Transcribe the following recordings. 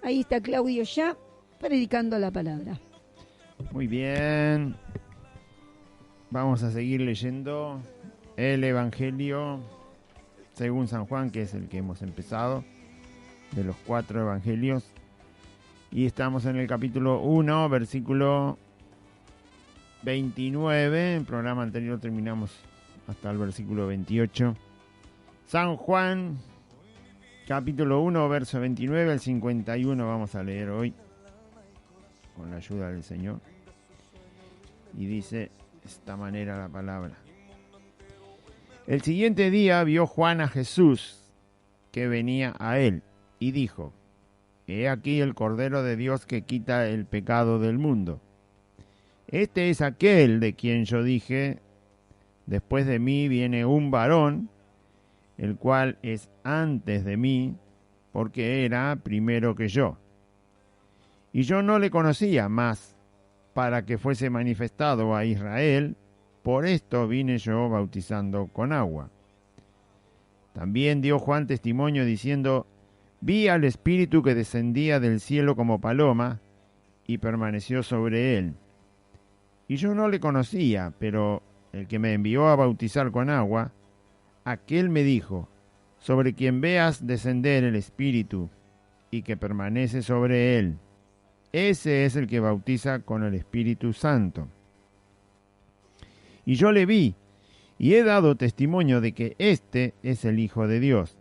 Ahí está Claudio ya predicando la palabra. Muy bien. Vamos a seguir leyendo el Evangelio según San Juan, que es el que hemos empezado, de los 4 evangelios. Y estamos en el capítulo 1, versículo 29. En el programa anterior terminamos hasta el versículo 28. San Juan, capítulo 1, verso 29 al 51 vamos a leer hoy, con la ayuda del Señor. Y dice de esta manera la palabra. El siguiente día vio Juan a Jesús que venía a él y dijo: He aquí el Cordero de Dios que quita el pecado del mundo. Este es aquel de quien yo dije: después de mí viene un varón, el cual es antes de mí, porque era primero que yo. Y yo no le conocía más, para que fuese manifestado a Israel, por esto vine yo bautizando con agua. También dio Juan testimonio diciendo: Vi al Espíritu que descendía del cielo como paloma, y permaneció sobre él. Y yo no le conocía, pero el que me envió a bautizar con agua, aquel me dijo: sobre quien veas descender el Espíritu, y que permanece sobre él, ese es el que bautiza con el Espíritu Santo. Y yo le vi, y he dado testimonio de que éste es el Hijo de Dios.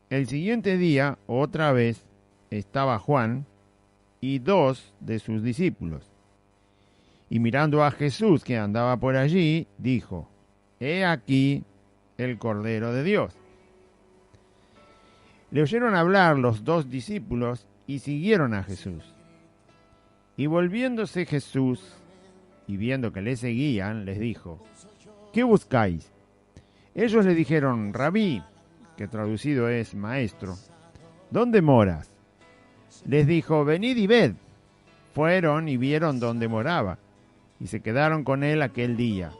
El siguiente día, otra vez, estaba Juan y 2 de sus discípulos. Y mirando a Jesús que andaba por allí, dijo: He aquí el Cordero de Dios. Le oyeron hablar los 2 discípulos y siguieron a Jesús. Y volviéndose Jesús, y viendo que le seguían, les dijo: ¿Qué buscáis? Ellos le dijeron: Rabí, que traducido es maestro, ¿dónde moras? Les dijo: venid y ved. Fueron y vieron dónde moraba, y se quedaron con él aquel día,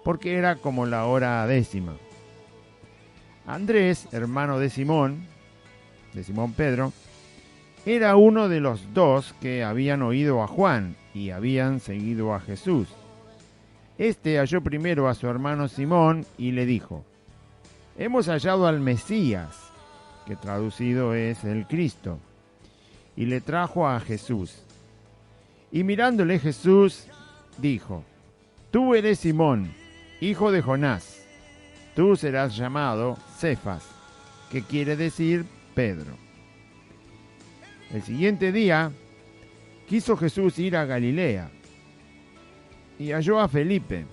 porque era como la hora 10. Andrés, hermano de Simón Pedro, era uno de los 2 que habían oído a Juan y habían seguido a Jesús. Este halló primero a su hermano Simón y le dijo: Hemos hallado al Mesías, que traducido es el Cristo, y le trajo a Jesús. Y mirándole Jesús, dijo: Tú eres Simón, hijo de Jonás, tú serás llamado Cefas, que quiere decir Pedro. El siguiente día quiso Jesús ir a Galilea, y halló a Felipe,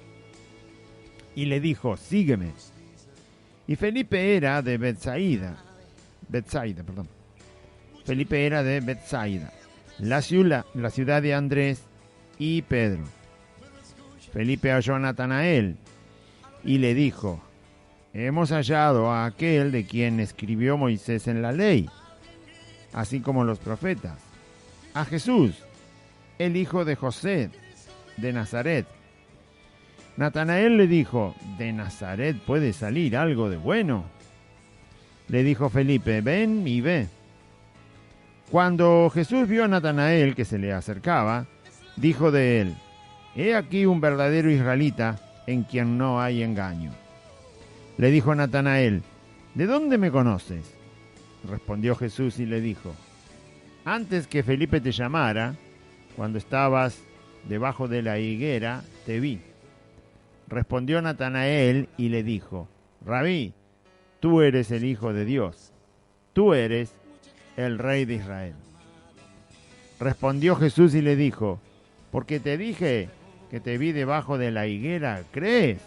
y le dijo: sígueme. Y Felipe era de Betsaida, la ciudad de Andrés y Pedro. Felipe halló a Natanael y le dijo: hemos hallado a aquel de quien escribió Moisés en la ley, así como los profetas, a Jesús, el hijo de José, de Nazaret. Natanael le dijo: ¿de Nazaret puede salir algo de bueno? Le dijo Felipe: ven y ve. Cuando Jesús vio a Natanael que se le acercaba, dijo de él: he aquí un verdadero israelita en quien no hay engaño. Le dijo Natanael: ¿de dónde me conoces? Respondió Jesús y le dijo: antes que Felipe te llamara, cuando estabas debajo de la higuera, te vi. Respondió Natanael y le dijo: Rabí, tú eres el Hijo de Dios, tú eres el Rey de Israel. Respondió Jesús y le dijo: porque te dije que te vi debajo de la higuera, ¿crees?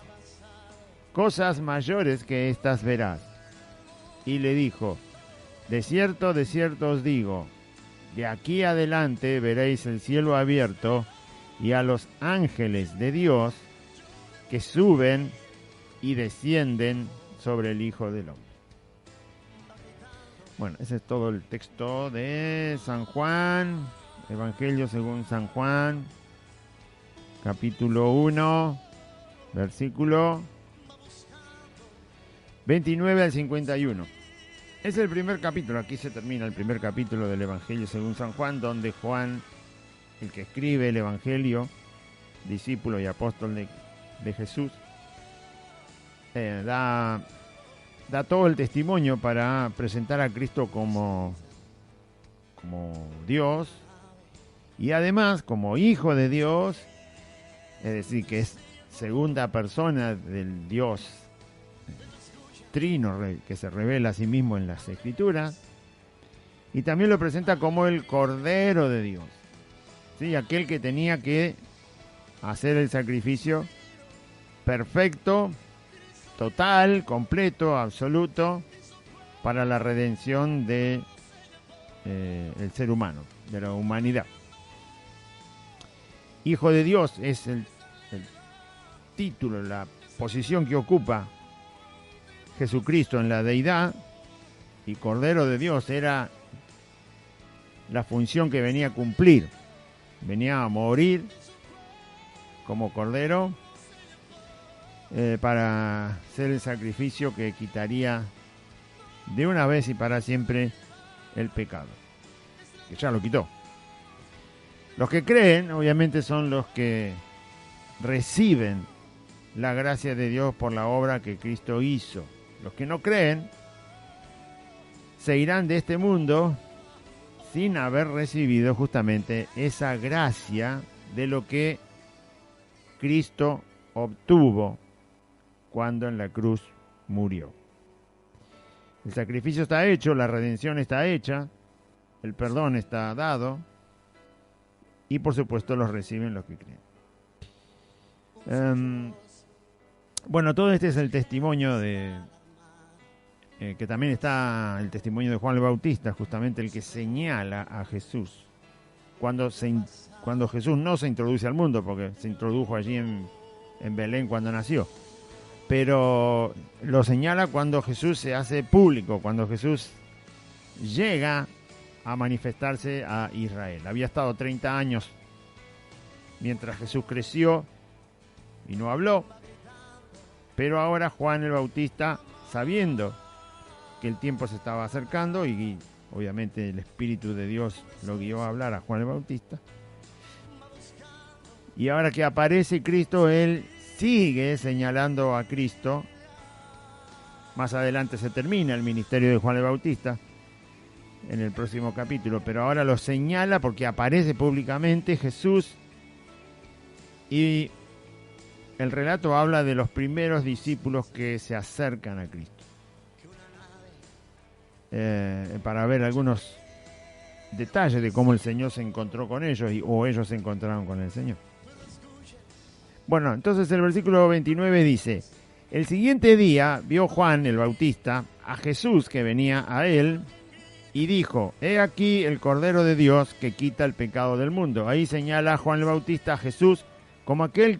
Cosas mayores que estas verás. Y le dijo: de cierto os digo, de aquí adelante veréis el cielo abierto y a los ángeles de Dios que suben y descienden sobre el Hijo del Hombre. Bueno, ese es todo el texto de San Juan, Evangelio según San Juan, capítulo 1, versículo 29 al 51. Es el primer capítulo, aquí se termina el primer capítulo del Evangelio según San Juan, donde Juan, el que escribe el Evangelio, discípulo y apóstol de Jesús, da todo el testimonio para presentar a Cristo como Dios y además como Hijo de Dios, es decir, que es segunda persona del Dios Trino que se revela a sí mismo en las Escrituras, y también lo presenta como el Cordero de Dios, ¿sí? Aquel que tenía que hacer el sacrificio perfecto, total, completo, absoluto, para la redención de el ser humano, de la humanidad. Hijo de Dios es el título, la posición que ocupa Jesucristo en la deidad, y Cordero de Dios era la función que venía a cumplir. Venía a morir como Cordero para ser el sacrificio que quitaría de una vez y para siempre el pecado, que ya lo quitó. Los que creen, obviamente, son los que reciben la gracia de Dios por la obra que Cristo hizo. Los que no creen se irán de este mundo sin haber recibido justamente esa gracia de lo que Cristo obtuvo cuando en la cruz murió. El sacrificio está hecho, la redención está hecha, el perdón está dado y por supuesto los reciben los que creen. Bueno, todo este es el testimonio que también está el testimonio de Juan el Bautista, justamente el que señala a Jesús cuando Jesús no se introduce al mundo, porque se introdujo allí en Belén cuando nació, pero lo señala cuando Jesús se hace público, cuando Jesús llega a manifestarse a Israel. Había estado 30 años mientras Jesús creció y no habló, pero ahora Juan el Bautista, sabiendo que el tiempo se estaba acercando y obviamente el Espíritu de Dios lo guió a hablar a Juan el Bautista, y ahora que aparece Cristo, él sigue señalando a Cristo. Más adelante se termina el ministerio de Juan el Bautista en el próximo capítulo, pero ahora lo señala porque aparece públicamente Jesús, y el relato habla de los primeros discípulos que se acercan a Cristo, para ver algunos detalles de cómo el Señor se encontró con ellos o ellos se encontraron con el Señor. Bueno, entonces el versículo 29 dice: el siguiente día vio Juan el Bautista a Jesús que venía a él y dijo: he aquí el Cordero de Dios que quita el pecado del mundo. Ahí señala Juan el Bautista a Jesús como aquel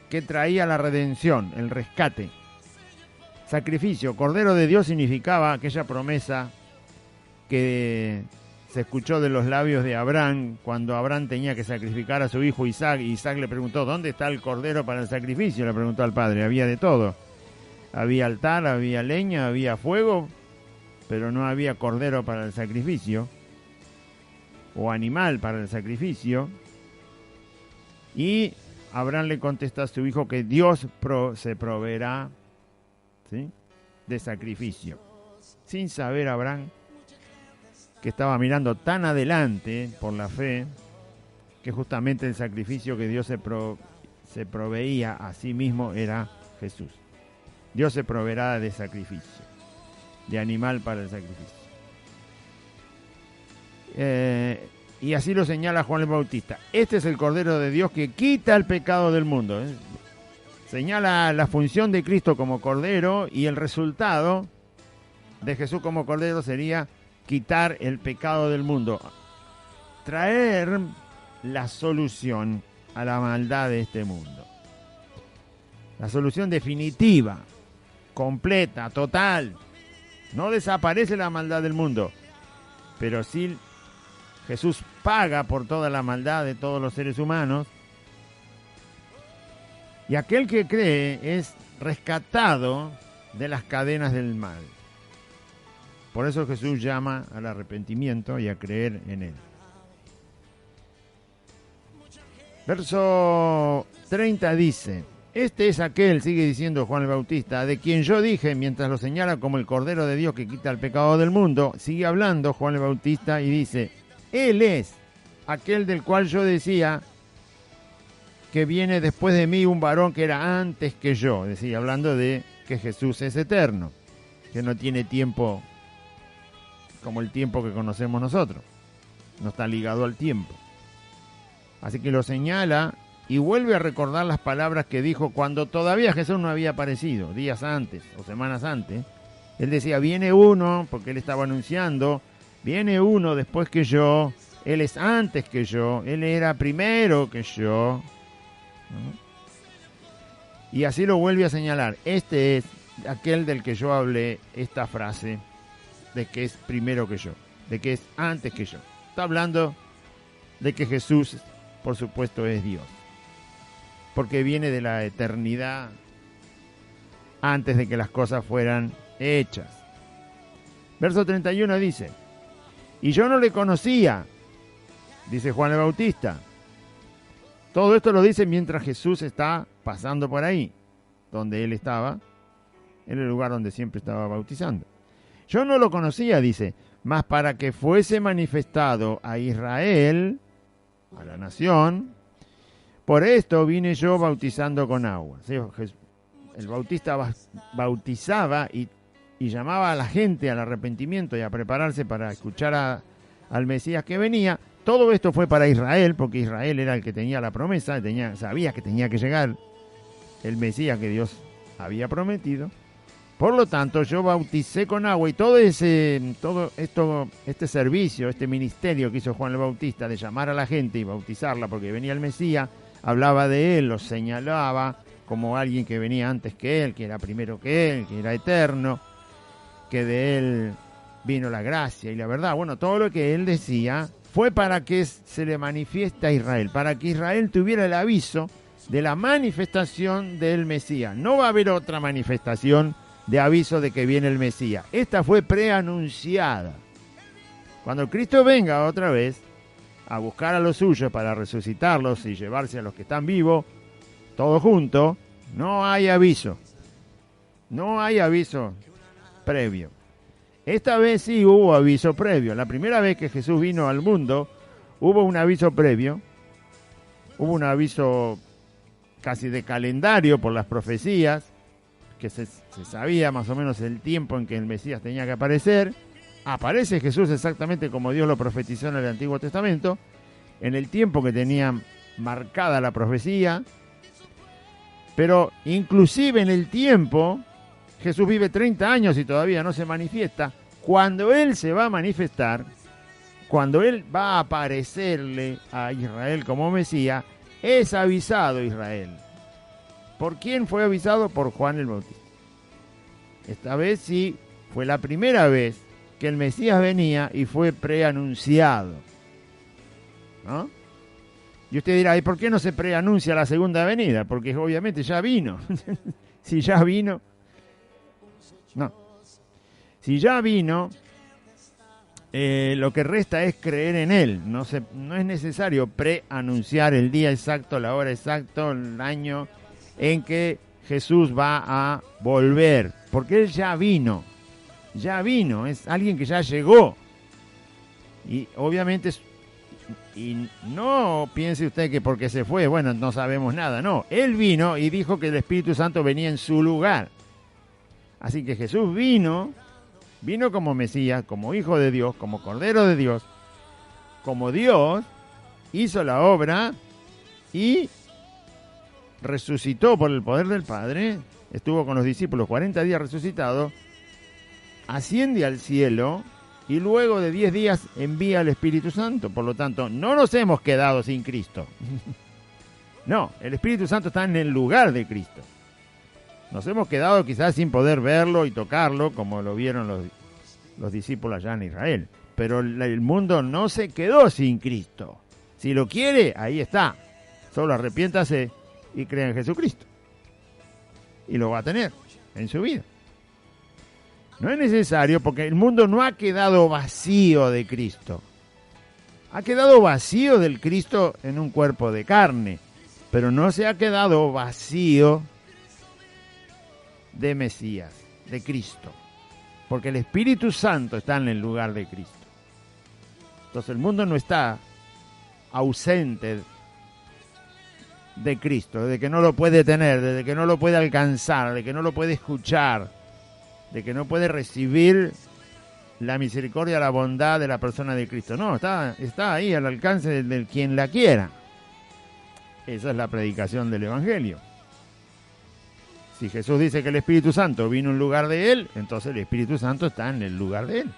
que traía la redención, el rescate. Sacrificio, Cordero de Dios significaba aquella promesa que se escuchó de los labios de Abraham cuando Abraham tenía que sacrificar a su hijo Isaac, y Isaac le preguntó: ¿dónde está el cordero para el sacrificio? Le preguntó al padre. Había de todo. Había altar, había leña, había fuego, pero no había cordero para el sacrificio o animal para el sacrificio. Y Abraham le contesta a su hijo que Dios se proveerá, ¿sí?, de sacrificio. Sin saber Abraham que estaba mirando tan adelante por la fe, que justamente el sacrificio que Dios se proveía a sí mismo era Jesús. Dios se proveerá de sacrificio, de animal para el sacrificio. Y así lo señala Juan el Bautista. Este es el Cordero de Dios que quita el pecado del mundo. Señala la función de Cristo como Cordero, y el resultado de Jesús como Cordero sería quitar el pecado del mundo, traer la solución a la maldad de este mundo. La solución definitiva, completa, total. No desaparece la maldad del mundo, pero sí Jesús paga por toda la maldad de todos los seres humanos, y aquel que cree es rescatado de las cadenas del mal. Por eso Jesús llama al arrepentimiento y a creer en Él. Verso 30 dice: este es aquel, sigue diciendo Juan el Bautista, de quien yo dije, mientras lo señala como el Cordero de Dios que quita el pecado del mundo. Sigue hablando Juan el Bautista y dice: Él es aquel del cual yo decía que viene después de mí un varón que era antes que yo. Decía, hablando de que Jesús es eterno, que no tiene tiempo como el tiempo que conocemos nosotros. No está ligado al tiempo. Así que lo señala y vuelve a recordar las palabras que dijo cuando todavía Jesús no había aparecido, días antes o semanas antes. Él decía, viene uno, porque él estaba anunciando, viene uno después que yo, él es antes que yo, él era primero que yo. ¿No? Y así lo vuelve a señalar. Este es aquel del que yo hablé, esta frase de que es primero que yo, de que es antes que yo. Está hablando de que Jesús, por supuesto, es Dios, porque viene de la eternidad antes de que las cosas fueran hechas. Verso 31 dice: y yo no le conocía, dice Juan el Bautista. Todo esto lo dice mientras Jesús está pasando por ahí, donde él estaba, en el lugar donde siempre estaba bautizando. Yo no lo conocía, dice, mas para que fuese manifestado a Israel, a la nación, por esto vine yo bautizando con agua. ¿Sí? El bautista bautizaba y llamaba a la gente al arrepentimiento y a prepararse para escuchar al Mesías que venía. Todo esto fue para Israel, porque Israel era el que tenía la promesa, sabía que tenía que llegar el Mesías que Dios había prometido. Por lo tanto, yo bauticé con agua y todo este servicio, este ministerio que hizo Juan el Bautista de llamar a la gente y bautizarla porque venía el Mesías, hablaba de él, lo señalaba como alguien que venía antes que él, que era primero que él, que era eterno, que de él vino la gracia y la verdad. Bueno, todo lo que él decía fue para que se le manifieste a Israel, para que Israel tuviera el aviso de la manifestación del Mesías. No va a haber otra manifestación de aviso de que viene el Mesías. Esta fue preanunciada. Cuando Cristo venga otra vez a buscar a los suyos para resucitarlos y llevarse a los que están vivos, todos juntos, no hay aviso. No hay aviso previo. Esta vez sí hubo aviso previo. La primera vez que Jesús vino al mundo, hubo un aviso previo. Hubo un aviso casi de calendario por las profecías, que se sabía más o menos el tiempo en que el Mesías tenía que aparecer. Aparece Jesús exactamente como Dios lo profetizó en el Antiguo Testamento, en el tiempo que tenía marcada la profecía. Pero inclusive en el tiempo, Jesús vive 30 años y todavía no se manifiesta. Cuando Él se va a manifestar, cuando Él va a aparecerle a Israel como Mesías, es avisado Israel. ¿Por quién fue avisado? Por Juan el Bautista. Esta vez sí fue la primera vez que el Mesías venía y fue preanunciado, ¿no? Y usted dirá, ¿y por qué no se preanuncia la segunda venida? Porque obviamente ya vino. Si ya vino... No. Si ya vino, lo que resta es creer en Él. No es necesario preanunciar el día exacto, la hora exacta, el año en que Jesús va a volver. Porque Él ya vino. Ya vino. Es alguien que ya llegó. Y obviamente, y no piense usted que porque se fue, bueno, no sabemos nada. No, Él vino y dijo que el Espíritu Santo venía en su lugar. Así que Jesús vino como Mesías, como Hijo de Dios, como Cordero de Dios, como Dios, hizo la obra y resucitó por el poder del Padre, estuvo con los discípulos 40 días resucitado, asciende al cielo y luego de 10 días envía al Espíritu Santo. Por lo tanto, no nos hemos quedado sin Cristo. No, el Espíritu Santo está en el lugar de Cristo. Nos hemos quedado quizás sin poder verlo y tocarlo, como lo vieron los discípulos allá en Israel. Pero el mundo no se quedó sin Cristo. Si lo quiere, ahí está. Solo arrepiéntase y crea en Jesucristo. Y lo va a tener en su vida. No es necesario porque el mundo no ha quedado vacío de Cristo. Ha quedado vacío del Cristo en un cuerpo de carne, pero no se ha quedado vacío de Mesías, de Cristo, porque el Espíritu Santo está en el lugar de Cristo. Entonces el mundo no está ausente de Cristo, de que no lo puede tener, de que no lo puede alcanzar, de que no lo puede escuchar, de que no puede recibir la misericordia, la bondad de la persona de Cristo. No, está ahí al alcance de quien la quiera. Esa es la predicación del Evangelio. Si Jesús dice que el Espíritu Santo vino en lugar de él, entonces el Espíritu Santo está en el lugar de él.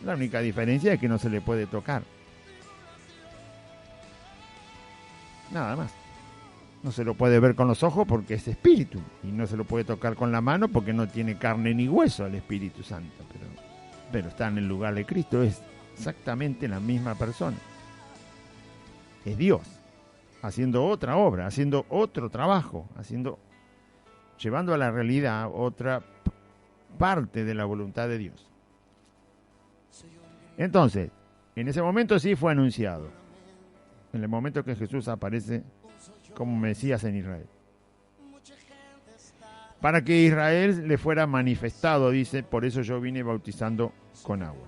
La única diferencia es que no se le puede tocar. Nada más. No se lo puede ver con los ojos porque es espíritu. Y no se lo puede tocar con la mano porque no tiene carne ni hueso el Espíritu Santo. Pero está en el lugar de Cristo. Es exactamente la misma persona. Es Dios. Haciendo otra obra, haciendo otro trabajo, llevando a la realidad otra parte de la voluntad de Dios. Entonces, en ese momento sí fue anunciado. En el momento que Jesús aparece como Mesías en Israel. Para que Israel le fuera manifestado, dice, por eso yo vine bautizando con agua.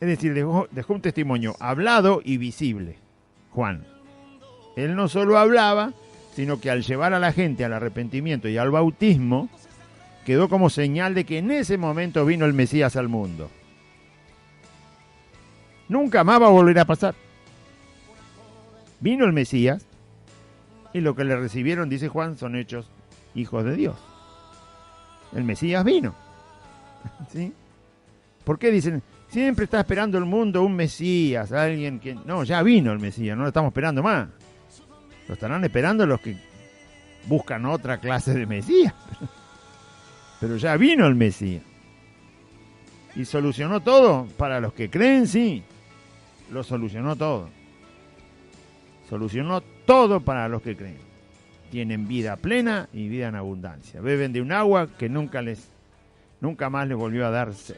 Es decir, dejó un testimonio hablado y visible, Juan. Él no solo hablaba, sino que al llevar a la gente al arrepentimiento y al bautismo, quedó como señal de que en ese momento vino el Mesías al mundo. Nunca más va a volver a pasar. Vino el Mesías y lo que le recibieron, dice Juan, son hechos hijos de Dios. El Mesías vino. ¿Sí? ¿Por qué dicen? Siempre está esperando el mundo un Mesías, alguien que... No, ya vino el Mesías, no lo estamos esperando más. Lo estarán esperando los que buscan otra clase de Mesías. Pero ya vino el Mesías. Y solucionó todo. Para los que creen, sí. Lo solucionó todo. Solucionó todo para los que creen. Tienen vida plena y vida en abundancia. Beben de un agua que nunca más les volvió a dar sed.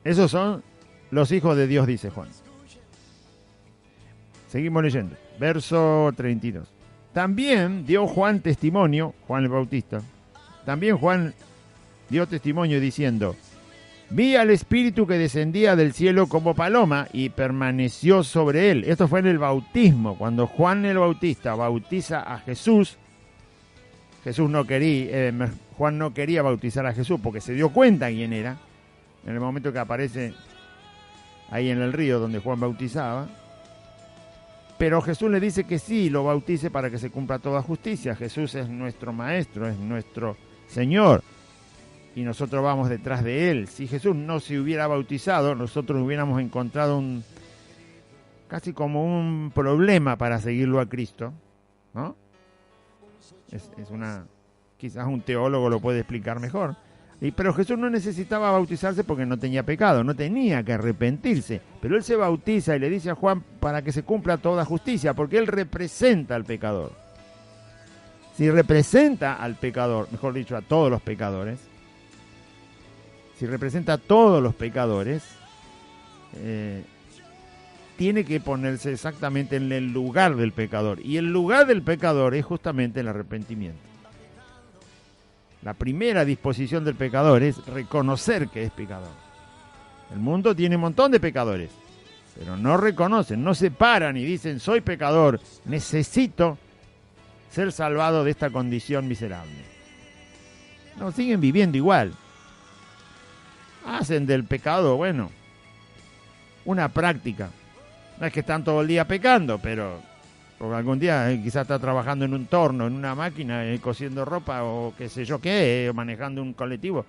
Esos son los hijos de Dios, dice Juan. Seguimos leyendo. Verso 32. También dio Juan testimonio, Juan el Bautista. También Juan dio testimonio diciendo: vi al Espíritu que descendía del cielo como paloma y permaneció sobre él. Esto fue en el bautismo. Cuando Juan el Bautista bautiza a Jesús, Juan no quería bautizar a Jesús porque se dio cuenta quién era. En el momento que aparece ahí en el río donde Juan bautizaba. Pero Jesús le dice que sí, lo bautice para que se cumpla toda justicia. Jesús es nuestro Maestro, es nuestro Señor. Y nosotros vamos detrás de Él. Si Jesús no se hubiera bautizado, nosotros hubiéramos encontrado casi como un problema para seguirlo a Cristo, ¿no? Quizás un teólogo lo puede explicar mejor. Pero Jesús no necesitaba bautizarse porque no tenía pecado, no tenía que arrepentirse. Pero Él se bautiza y le dice a Juan para que se cumpla toda justicia, porque Él representa al pecador. Si representa al pecador, mejor dicho, a todos los pecadores, si representa a todos los pecadores, tiene que ponerse exactamente en el lugar del pecador. Y el lugar del pecador es justamente el arrepentimiento. La primera disposición del pecador es reconocer que es pecador. El mundo tiene un montón de pecadores, pero no reconocen, no se paran y dicen: soy pecador, necesito ser salvado de esta condición miserable. No, siguen viviendo igual. Hacen del pecado, una práctica. No es que están todo el día pecando, pero porque algún día quizás está trabajando en un torno, en una máquina, cosiendo ropa o qué sé yo qué, manejando un colectivo.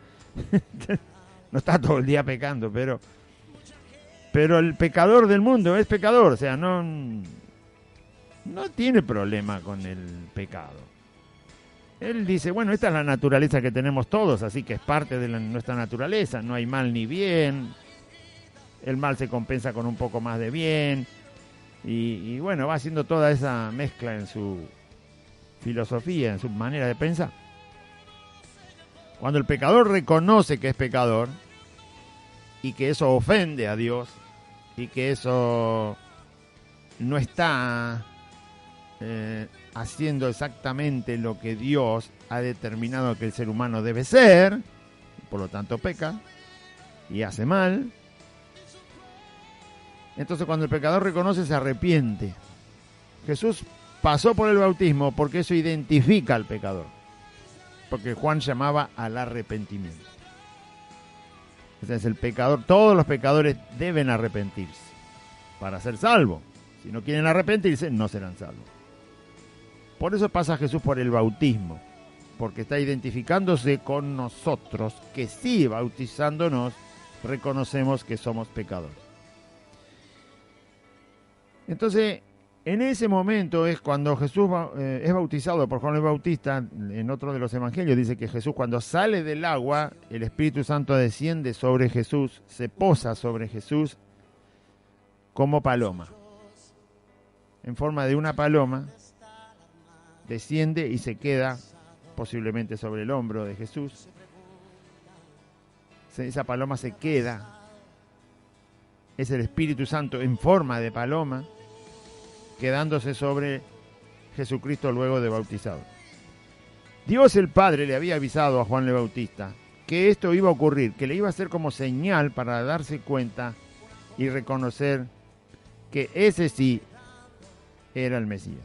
No está todo el día pecando, pero el pecador del mundo es pecador, o sea, no tiene problema con el pecado. Él dice, esta es la naturaleza que tenemos todos, así que es parte de nuestra naturaleza, no hay mal ni bien, el mal se compensa con un poco más de bien. Y va haciendo toda esa mezcla en su filosofía, en su manera de pensar. Cuando el pecador reconoce que es pecador y que eso ofende a Dios y que eso no está haciendo exactamente lo que Dios ha determinado que el ser humano debe ser, por lo tanto peca y hace mal. Entonces cuando el pecador reconoce, se arrepiente. Jesús pasó por el bautismo porque eso identifica al pecador, porque Juan llamaba al arrepentimiento. Entonces el pecador, todos los pecadores deben arrepentirse para ser salvos. Si no quieren arrepentirse, no serán salvos. Por eso pasa Jesús por el bautismo, porque está identificándose con nosotros, que sí, bautizándonos, reconocemos que somos pecadores. Entonces, en ese momento es cuando Jesús es bautizado por Juan el Bautista. En otro de los evangelios dice que Jesús, cuando sale del agua, el Espíritu Santo desciende sobre Jesús, se posa sobre Jesús como paloma. En forma de una paloma, desciende y se queda posiblemente sobre el hombro de Jesús. Esa paloma se queda. Es el Espíritu Santo en forma de paloma, quedándose sobre Jesucristo luego de bautizado. Dios el Padre le había avisado a Juan el Bautista que esto iba a ocurrir, que le iba a hacer como señal para darse cuenta y reconocer que ese sí era el Mesías,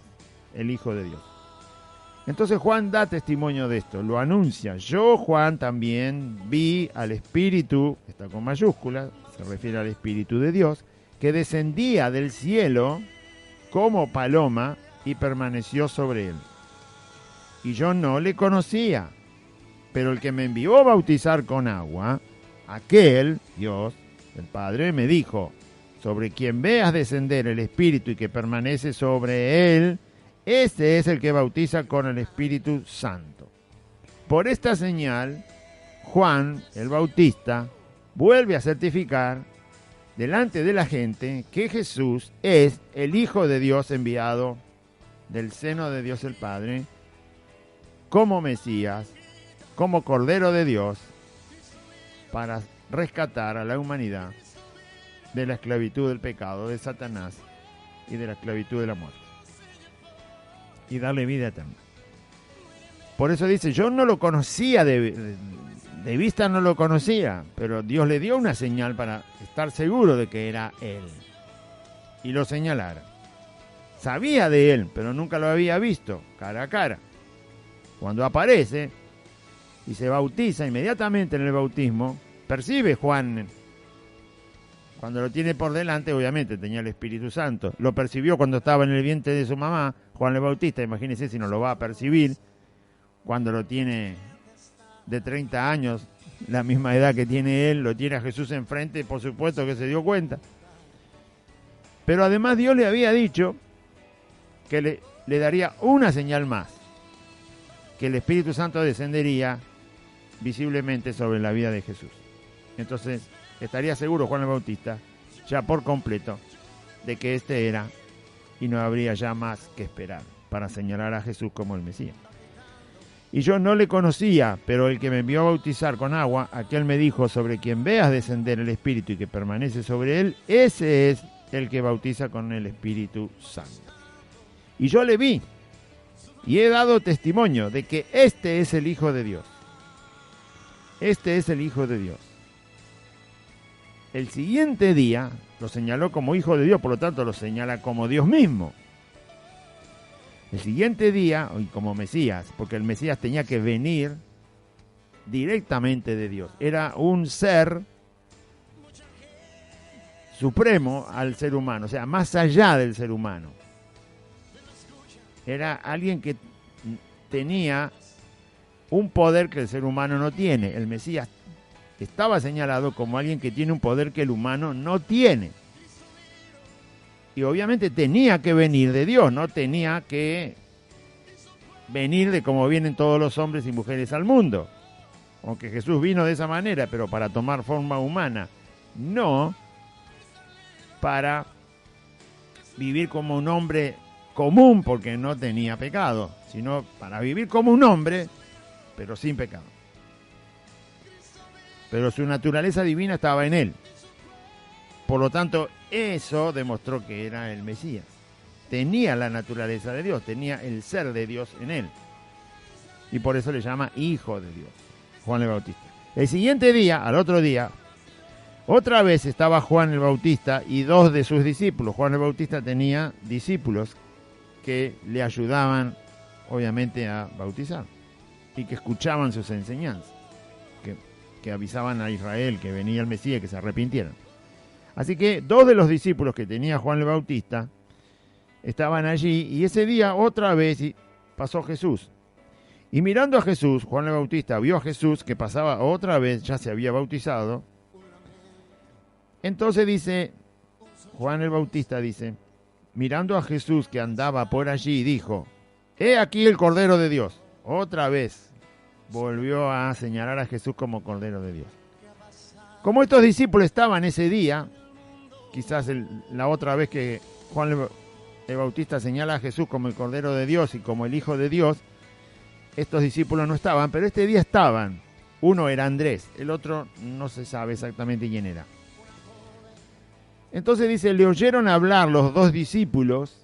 el Hijo de Dios. Entonces Juan da testimonio de esto, lo anuncia. Yo, Juan, también vi al Espíritu, está con mayúsculas, se refiere al Espíritu de Dios, que descendía del cielo como paloma y permaneció sobre él. Y yo no le conocía, pero el que me envió a bautizar con agua, aquel, Dios, el Padre, me dijo: sobre quien veas descender el Espíritu y que permanece sobre él, ese es el que bautiza con el Espíritu Santo. Por esta señal, Juan el Bautista vuelve a certificar delante de la gente que Jesús es el Hijo de Dios enviado del seno de Dios el Padre, como Mesías, como Cordero de Dios, para rescatar a la humanidad de la esclavitud del pecado, de Satanás y de la esclavitud de la muerte, y darle vida eterna. Por eso dice, yo no lo conocía, de vista no lo conocía, pero Dios le dio una señal para estar seguro de que era Él, y lo señalara. Sabía de Él, pero nunca lo había visto cara a cara. Cuando aparece y se bautiza, inmediatamente en el bautismo, percibe Juan, cuando lo tiene por delante, obviamente tenía el Espíritu Santo, lo percibió cuando estaba en el vientre de su mamá, Juan el Bautista, imagínense si no lo va a percibir cuando lo tiene de 30 años, la misma edad que tiene él, lo tiene a Jesús enfrente, por supuesto que se dio cuenta. Pero además Dios le había dicho que le daría una señal más, que el Espíritu Santo descendería visiblemente sobre la vida de Jesús. Entonces estaría seguro Juan el Bautista, ya por completo, de que este era, y no habría ya más que esperar para señalar a Jesús como el Mesías. Y yo no le conocía, pero el que me envió a bautizar con agua, aquel me dijo: sobre quien veas descender el Espíritu y que permanece sobre él, ese es el que bautiza con el Espíritu Santo. Y yo le vi, y he dado testimonio de que este es el Hijo de Dios. Este es el Hijo de Dios. El siguiente día lo señaló como Hijo de Dios, por lo tanto lo señala como Dios mismo. El siguiente día, y como Mesías, porque el Mesías tenía que venir directamente de Dios. Era un ser supremo al ser humano, o sea, más allá del ser humano. Era alguien que tenía un poder que el ser humano no tiene. El Mesías estaba señalado como alguien que tiene un poder que el humano no tiene. Y obviamente tenía que venir de Dios, no tenía que venir de como vienen todos los hombres y mujeres al mundo. Aunque Jesús vino de esa manera, pero para tomar forma humana, no para vivir como un hombre común porque no tenía pecado, sino para vivir como un hombre, pero sin pecado. pero su naturaleza divina estaba en él. Por lo tanto, eso demostró que era el Mesías. Tenía la naturaleza de Dios, tenía el ser de Dios en él. Y por eso le llama Hijo de Dios, Juan el Bautista. El siguiente día, al otro día, otra vez estaba Juan el Bautista y dos de sus discípulos. Juan el Bautista tenía discípulos que le ayudaban, obviamente, a bautizar y que escuchaban sus enseñanzas, que avisaban a Israel que venía el Mesías, que se arrepintieran. Así que dos de los discípulos que tenía Juan el Bautista estaban allí, y ese día otra vez pasó Jesús. Y mirando a Jesús, Juan el Bautista vio a Jesús que pasaba otra vez, ya se había bautizado. Entonces dice, Juan el Bautista dice, mirando a Jesús que andaba por allí, dijo, he aquí el Cordero de Dios. Otra vez volvió a señalar a Jesús como Cordero de Dios. Como estos discípulos estaban ese día, quizás la otra vez que Juan el Bautista señala a Jesús como el Cordero de Dios y como el Hijo de Dios, estos discípulos no estaban, pero este día estaban. Uno era Andrés, el otro no se sabe exactamente quién era. Entonces dice, le oyeron hablar los dos discípulos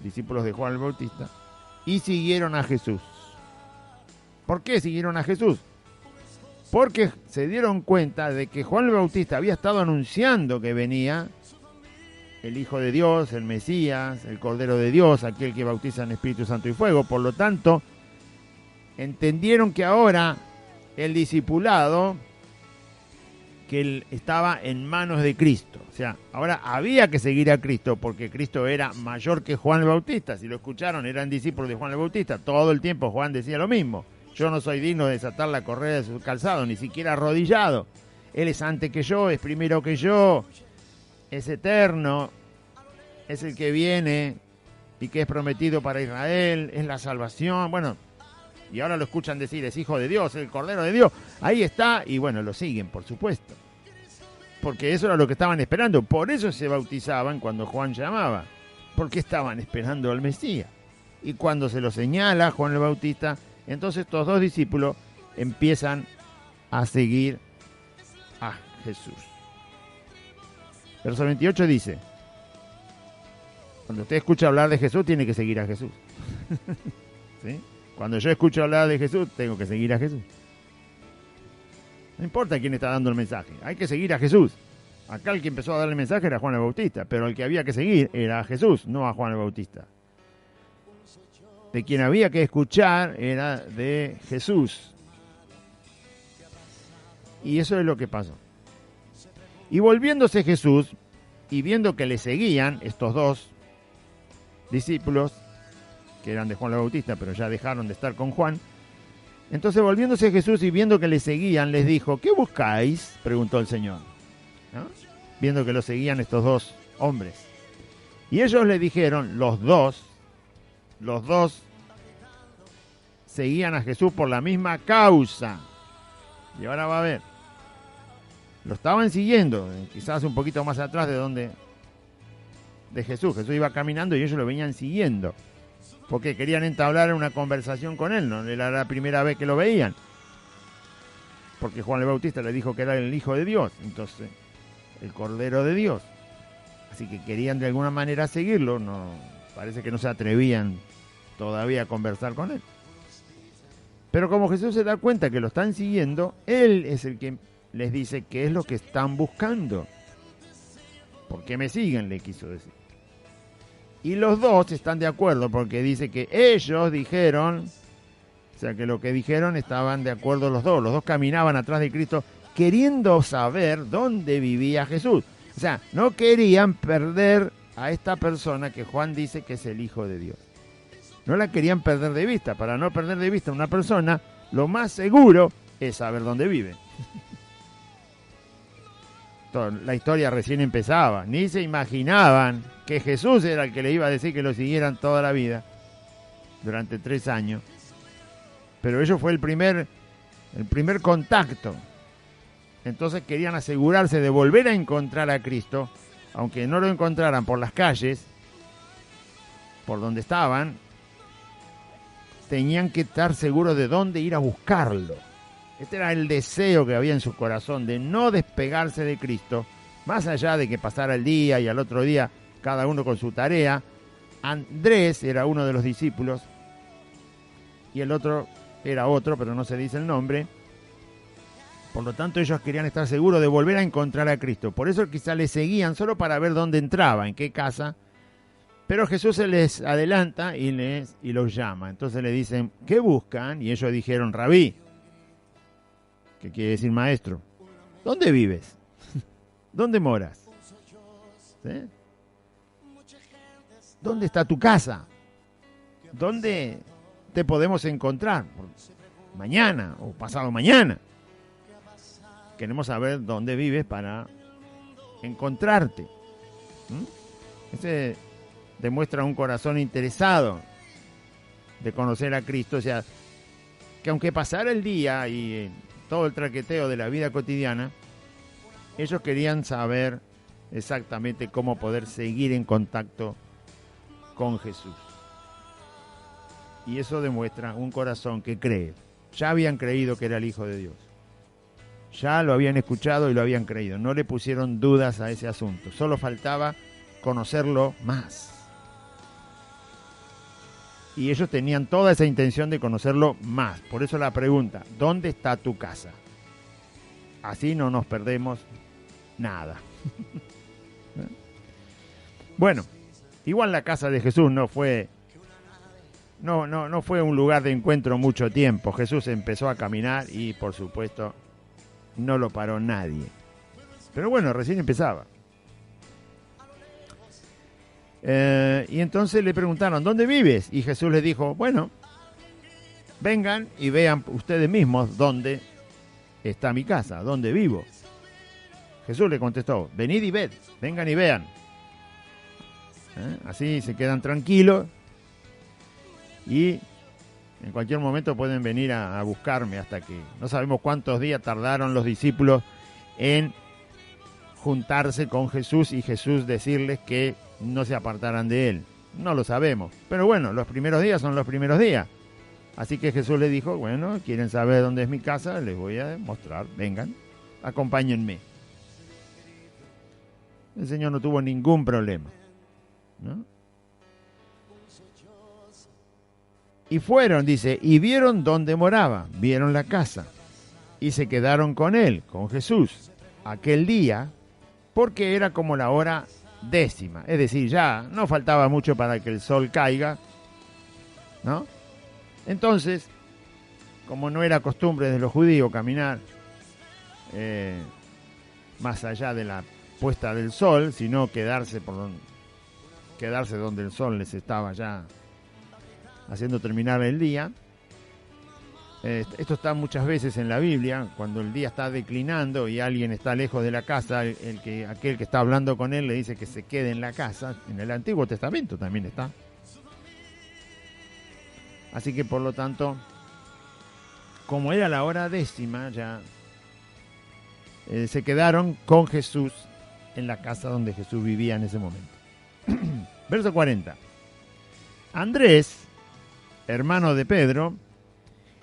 de Juan el Bautista, y siguieron a Jesús. ¿Por qué siguieron a Jesús? Porque se dieron cuenta de que Juan el Bautista había estado anunciando que venía el Hijo de Dios, el Mesías, el Cordero de Dios, aquel que bautiza en Espíritu Santo y fuego. Por lo tanto, entendieron que ahora el discipulado, que él estaba en manos de Cristo. O sea, ahora había que seguir a Cristo porque Cristo era mayor que Juan el Bautista. Si lo escucharon, eran discípulos de Juan el Bautista. Todo el tiempo Juan decía lo mismo. Yo no soy digno de desatar la correa de su calzado, ni siquiera arrodillado. Él es antes que yo, es primero que yo, es eterno, es el que viene y que es prometido para Israel, es la salvación. Bueno, y ahora lo escuchan decir, es Hijo de Dios, el Cordero de Dios. Ahí está, y bueno, lo siguen, por supuesto. Porque eso era lo que estaban esperando. Por eso se bautizaban cuando Juan llamaba. Porque estaban esperando al Mesías. Y cuando se lo señala Juan el Bautista, entonces estos dos discípulos empiezan a seguir a Jesús. Verso 28 dice, cuando usted escucha hablar de Jesús, tiene que seguir a Jesús. ¿Sí? Cuando yo escucho hablar de Jesús, tengo que seguir a Jesús. No importa quién está dando el mensaje, hay que seguir a Jesús. Acá el que empezó a dar el mensaje era Juan el Bautista, pero el que había que seguir era a Jesús, no a Juan el Bautista. De quien había que escuchar era de Jesús. Y eso es lo que pasó. Y volviéndose Jesús, y viendo que le seguían estos dos discípulos, que eran de Juan el Bautista, pero ya dejaron de estar con Juan, entonces volviéndose Jesús y viendo que le seguían, les dijo, ¿qué buscáis?, preguntó el Señor, ¿no? Viendo que lo seguían estos dos hombres. Y ellos le dijeron, los dos seguían a Jesús por la misma causa. Y ahora va a ver, lo estaban siguiendo, quizás un poquito más atrás de Jesús. Jesús iba caminando y ellos lo venían siguiendo, porque querían entablar una conversación con él, no era la primera vez que lo veían, porque Juan el Bautista le dijo que era el Hijo de Dios, entonces el Cordero de Dios, así que querían de alguna manera seguirlo. No, parece que no se atrevían todavía a conversar con él, pero como Jesús se da cuenta que lo están siguiendo, él es el que les dice qué es lo que están buscando. ¿Por qué me siguen?, le quiso decir. Y los dos están de acuerdo, porque dice que ellos dijeron, o sea que lo que dijeron estaban de acuerdo los dos caminaban atrás de Cristo queriendo saber dónde vivía Jesús. O sea, no querían perder a esta persona que Juan dice que es el Hijo de Dios. No la querían perder de vista. Para no perder de vista a una persona, lo más seguro es saber dónde vive. La historia recién empezaba, ni se imaginaban que Jesús era el que le iba a decir que lo siguieran toda la vida, durante 3 años, pero ello fue el primer contacto. Entonces querían asegurarse de volver a encontrar a Cristo, aunque no lo encontraran por las calles, por donde estaban, tenían que estar seguros de dónde ir a buscarlo. Este era el deseo que había en su corazón de no despegarse de Cristo, más allá de que pasara el día y al otro día cada uno con su tarea. Andrés era uno de los discípulos y el otro era otro, pero no se dice el nombre. Por lo tanto, ellos querían estar seguros de volver a encontrar a Cristo. Por eso quizá le seguían solo para ver dónde entraba, en qué casa. Pero Jesús se les adelanta y los llama. Entonces le dicen, ¿qué buscan? Y ellos dijeron, Rabí, que quiere decir maestro. ¿Dónde vives? ¿Dónde moras? ¿Sí? ¿Dónde está tu casa? ¿Dónde te podemos encontrar? Mañana o pasado mañana. Queremos saber dónde vives para encontrarte. Ese demuestra un corazón interesado de conocer a Cristo. O sea, que aunque pasara el día y todo el traqueteo de la vida cotidiana, ellos querían saber exactamente cómo poder seguir en contacto con Jesús. Y eso demuestra un corazón que cree. Ya habían creído que era el Hijo de Dios. Ya lo habían escuchado y lo habían creído. No le pusieron dudas a ese asunto. Solo faltaba conocerlo más. Y ellos tenían toda esa intención de conocerlo más. Por eso la pregunta, ¿dónde está tu casa? Así no nos perdemos nada. Bueno, igual la casa de Jesús no fue un lugar de encuentro mucho tiempo. Jesús empezó a caminar y, por supuesto, no lo paró nadie. Pero bueno, recién empezaba. Y entonces le preguntaron, ¿dónde vives? Y Jesús les dijo, bueno, vengan y vean ustedes mismos dónde está mi casa, dónde vivo. Jesús le contestó, venid y ved, vengan y vean. Así se quedan tranquilos y en cualquier momento pueden venir a buscarme, hasta que no sabemos cuántos días tardaron los discípulos en juntarse con Jesús y Jesús decirles que no se apartaran de él. No lo sabemos, pero bueno, los primeros días son los primeros días. Así que Jesús les dijo, bueno, quieren saber dónde es mi casa, les voy a mostrar, vengan, acompáñenme. El Señor no tuvo ningún problema, ¿no? Y fueron, dice, y vieron dónde moraba, vieron la casa, y se quedaron con él, con Jesús, aquel día, porque era como la hora 10ª, es decir, ya no faltaba mucho para que el sol caiga, ¿no? Entonces, como no era costumbre de los judíos caminar más allá de la puesta del sol, sino quedarse donde el sol les estaba ya haciendo terminar el día. Esto está muchas veces en la Biblia, cuando el día está declinando y alguien está lejos de la casa, aquel que está hablando con él le dice que se quede en la casa. En el Antiguo Testamento también está. Así que por lo tanto, como era la hora 10ª, ya se quedaron con Jesús en la casa donde Jesús vivía en ese momento. Verso 40. Andrés, hermano de Pedro,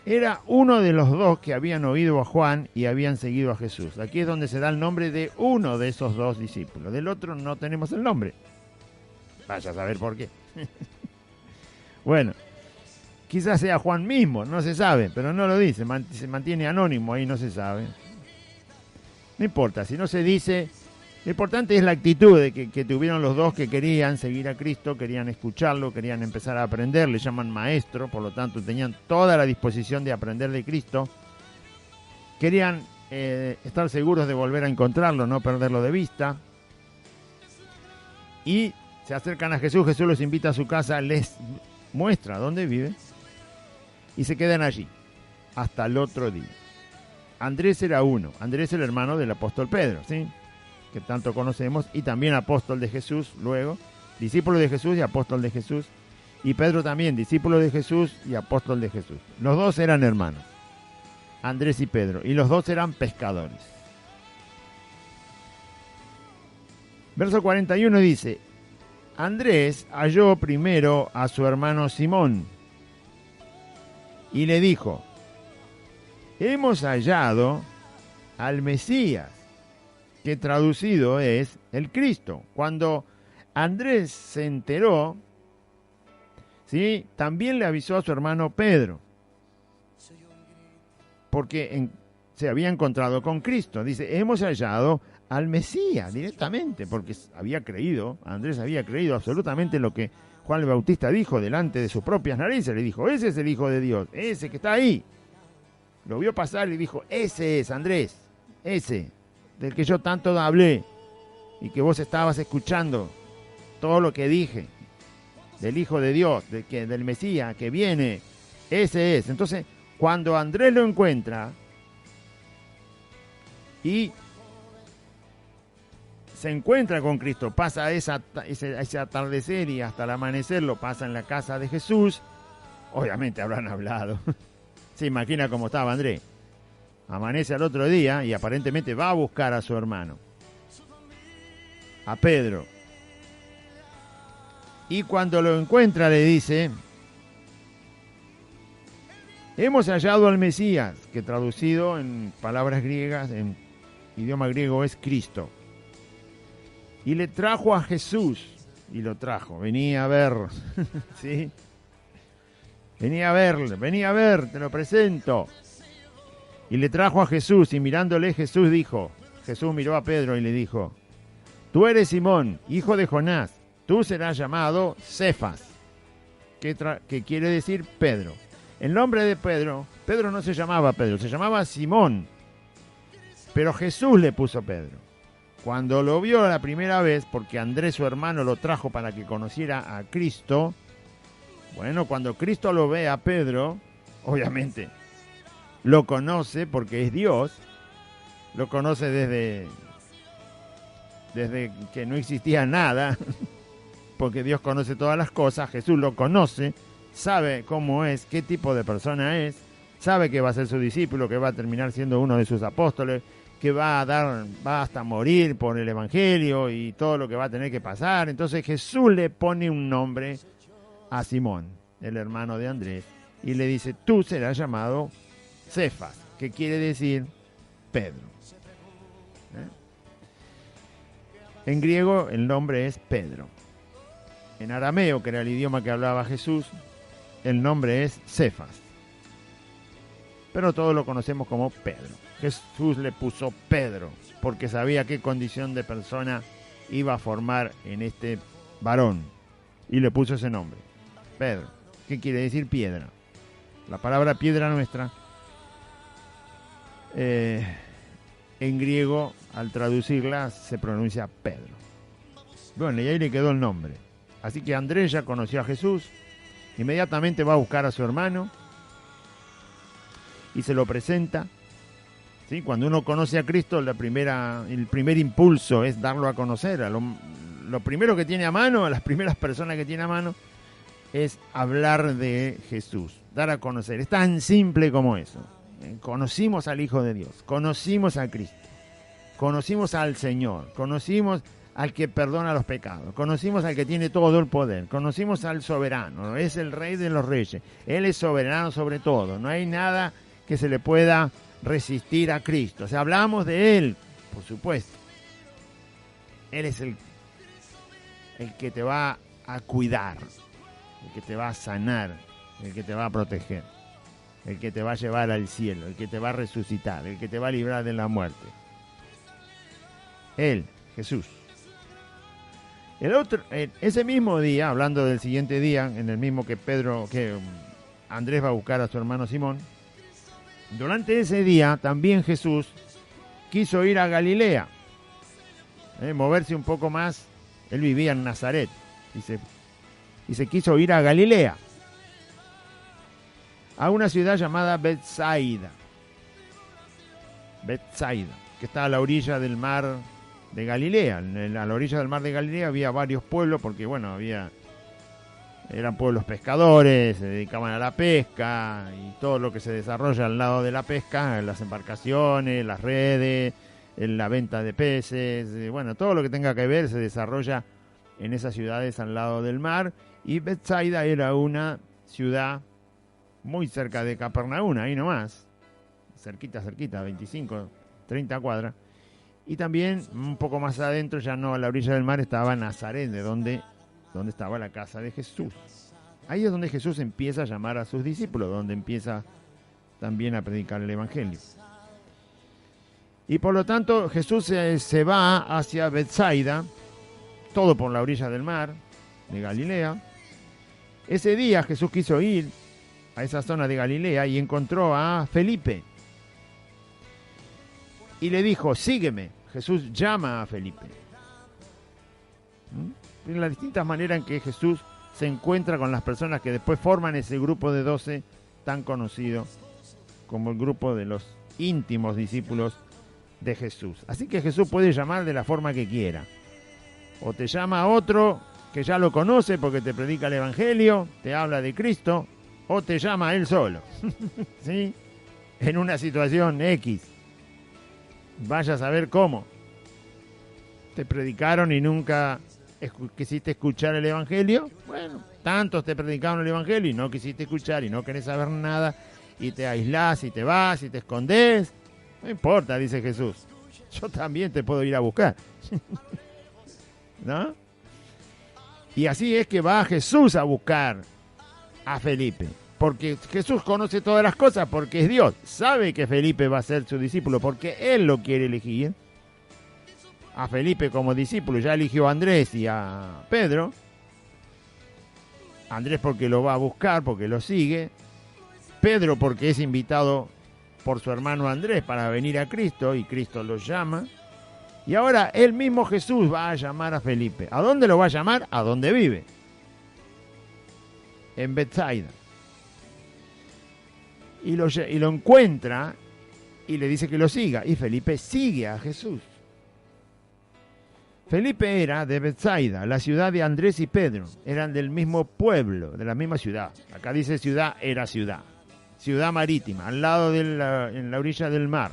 era uno de los dos que habían oído a Juan y habían seguido a Jesús. Aquí es donde se da el nombre de uno de esos dos discípulos. Del otro no tenemos el nombre. Vaya a saber por qué. Bueno, quizás sea Juan mismo, no se sabe, pero no lo dice. Se mantiene anónimo ahí, no se sabe. No importa, si no se dice. Lo importante es la actitud de que tuvieron los dos, que querían seguir a Cristo, querían escucharlo, querían empezar a aprender, le llaman maestro, por lo tanto tenían toda la disposición de aprender de Cristo. Querían estar seguros de volver a encontrarlo, no perderlo de vista. Y se acercan a Jesús, Jesús los invita a su casa, les muestra dónde vive y se quedan allí hasta el otro día. Andrés era uno, Andrés el hermano del apóstol Pedro, ¿sí?, que tanto conocemos, y también apóstol de Jesús, luego, discípulo de Jesús y apóstol de Jesús, y Pedro también, discípulo de Jesús y apóstol de Jesús. Los dos eran hermanos, Andrés y Pedro, y los dos eran pescadores. Verso 41 dice, Andrés halló primero a su hermano Simón, y le dijo, hemos hallado al Mesías, que traducido es el Cristo. Cuando Andrés se enteró, ¿sí?, también le avisó a su hermano Pedro, porque se había encontrado con Cristo. Dice, hemos hallado al Mesías directamente, porque había creído, Andrés había creído absolutamente lo que Juan el Bautista dijo delante de sus propias narices. Le dijo, ese es el Hijo de Dios, ese que está ahí. Lo vio pasar y dijo, ese es Andrés, ese del que yo tanto hablé y que vos estabas escuchando todo lo que dije, del Hijo de Dios, del Mesías que viene, ese es. Entonces, cuando Andrés lo encuentra y se encuentra con Cristo, pasa ese atardecer y hasta el amanecer lo pasa en la casa de Jesús, obviamente habrán hablado. Se imagina cómo estaba Andrés. Amanece al otro día y aparentemente va a buscar a su hermano, a Pedro. Y cuando lo encuentra le dice, hemos hallado al Mesías, que traducido en palabras griegas, en idioma griego es Cristo. Y le trajo a Jesús, y lo trajo, venía a ver, ¿sí? Venía a ver, te lo presento. Y le trajo a Jesús, y mirándole Jesús miró a Pedro y le dijo, tú eres Simón, hijo de Jonás, tú serás llamado Cefas, que quiere decir Pedro. El nombre de Pedro no se llamaba Pedro, se llamaba Simón, pero Jesús le puso Pedro. Cuando lo vio la primera vez, porque Andrés su hermano lo trajo para que conociera a Cristo, bueno, cuando Cristo lo ve a Pedro, obviamente lo conoce porque es Dios, lo conoce desde que no existía nada, porque Dios conoce todas las cosas. Jesús lo conoce, sabe cómo es, qué tipo de persona es, sabe que va a ser su discípulo, que va a terminar siendo uno de sus apóstoles, que va hasta morir por el Evangelio y todo lo que va a tener que pasar. Entonces Jesús le pone un nombre a Simón, el hermano de Andrés, y le dice, tú serás llamado Cefas, que quiere decir Pedro. En griego el nombre es Pedro. En arameo, que era el idioma que hablaba Jesús, el nombre es Cefas. Pero todos lo conocemos como Pedro. Jesús le puso Pedro porque sabía qué condición de persona iba a formar en este varón. Y le puso ese nombre, Pedro. ¿Qué quiere decir piedra? La palabra piedra nuestra, en griego, al traducirla, se pronuncia Pedro. Bueno, y ahí le quedó el nombre. Así que Andrés ya conoció a Jesús, inmediatamente va a buscar a su hermano y se lo presenta. ¿Sí? Cuando uno conoce a Cristo, el primer impulso es darlo a conocer. Lo primero que tiene a mano, a las primeras personas que tiene a mano, es hablar de Jesús, dar a conocer. Es tan simple como eso. Conocimos al Hijo de Dios, conocimos a Cristo, conocimos al Señor, conocimos al que perdona los pecados, conocimos al que tiene todo el poder, conocimos al soberano, es el Rey de los Reyes, Él es soberano sobre todo, no hay nada que se le pueda resistir a Cristo. O sea, hablamos de Él, por supuesto. Él es el que te va a cuidar, el que te va a sanar, el que te va a proteger, el que te va a llevar al cielo, el que te va a resucitar, el que te va a librar de la muerte. Él, Jesús. Ese mismo día, hablando del siguiente día, en el mismo que Andrés va a buscar a su hermano Simón, durante ese día también Jesús quiso ir a Galilea, moverse un poco más. Él vivía en Nazaret y se quiso ir a Galilea, a una ciudad llamada Betsaida, que está a la orilla del mar de Galilea. A la orilla del mar de Galilea había varios pueblos, porque bueno, eran pueblos pescadores, se dedicaban a la pesca y todo lo que se desarrolla al lado de la pesca, las embarcaciones, las redes, la venta de peces, bueno, todo lo que tenga que ver se desarrolla en esas ciudades al lado del mar. Y Betsaida era una ciudad muy cerca de Capernaum, ahí nomás, cerquita, 25, 30 cuadras. Y también un poco más adentro, ya no a la orilla del mar, estaba Nazaret, de donde estaba la casa de Jesús. Ahí es donde Jesús empieza a llamar a sus discípulos, donde empieza también a predicar el Evangelio. Y por lo tanto Jesús se va hacia Betsaida, todo por la orilla del mar de Galilea. Ese día Jesús quiso ir a esa zona de Galilea y encontró a Felipe. Y le dijo, sígueme. Jesús llama a Felipe. En las distintas maneras en que Jesús se encuentra con las personas que después forman ese grupo de 12 tan conocido como el grupo de los íntimos discípulos de Jesús. Así que Jesús puede llamar de la forma que quiera. O te llama a otro que ya lo conoce porque te predica el Evangelio, te habla de Cristo, o te llama a él solo. ¿Sí? En una situación X. Vaya a saber cómo. Te predicaron y nunca quisiste escuchar el Evangelio. Bueno, tantos te predicaron el Evangelio y no quisiste escuchar y no querés saber nada y te aislás y te vas y te escondés. No importa, dice Jesús. Yo también te puedo ir a buscar. ¿No? Y así es que va Jesús a buscar a Felipe. Porque Jesús conoce todas las cosas, porque es Dios. Sabe que Felipe va a ser su discípulo, porque Él lo quiere elegir. A Felipe como discípulo, ya eligió a Andrés y a Pedro. Andrés porque lo va a buscar, porque lo sigue. Pedro porque es invitado por su hermano Andrés para venir a Cristo y Cristo lo llama. Y ahora el mismo Jesús va a llamar a Felipe. ¿A dónde lo va a llamar? A donde vive. En Betsaida. Y lo encuentra y le dice que lo siga. Y Felipe sigue a Jesús. Felipe era de Betsaida, la ciudad de Andrés y Pedro. Eran del mismo pueblo, de la misma ciudad. Acá dice ciudad, era ciudad. Ciudad marítima, al lado en la orilla del mar.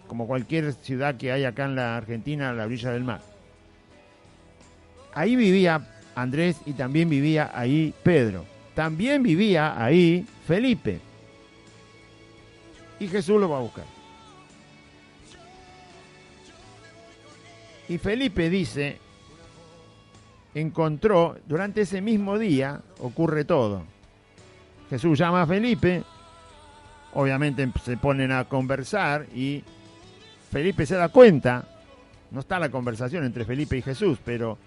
Como cualquier ciudad que hay acá en la Argentina, a la orilla del mar. Ahí vivía Andrés y también vivía ahí Pedro. También vivía ahí Felipe. Y Jesús lo va a buscar. Y Felipe dice, encontró, durante ese mismo día ocurre todo. Jesús llama a Felipe, obviamente se ponen a conversar y Felipe se da cuenta, no está la conversación entre Felipe y Jesús, pero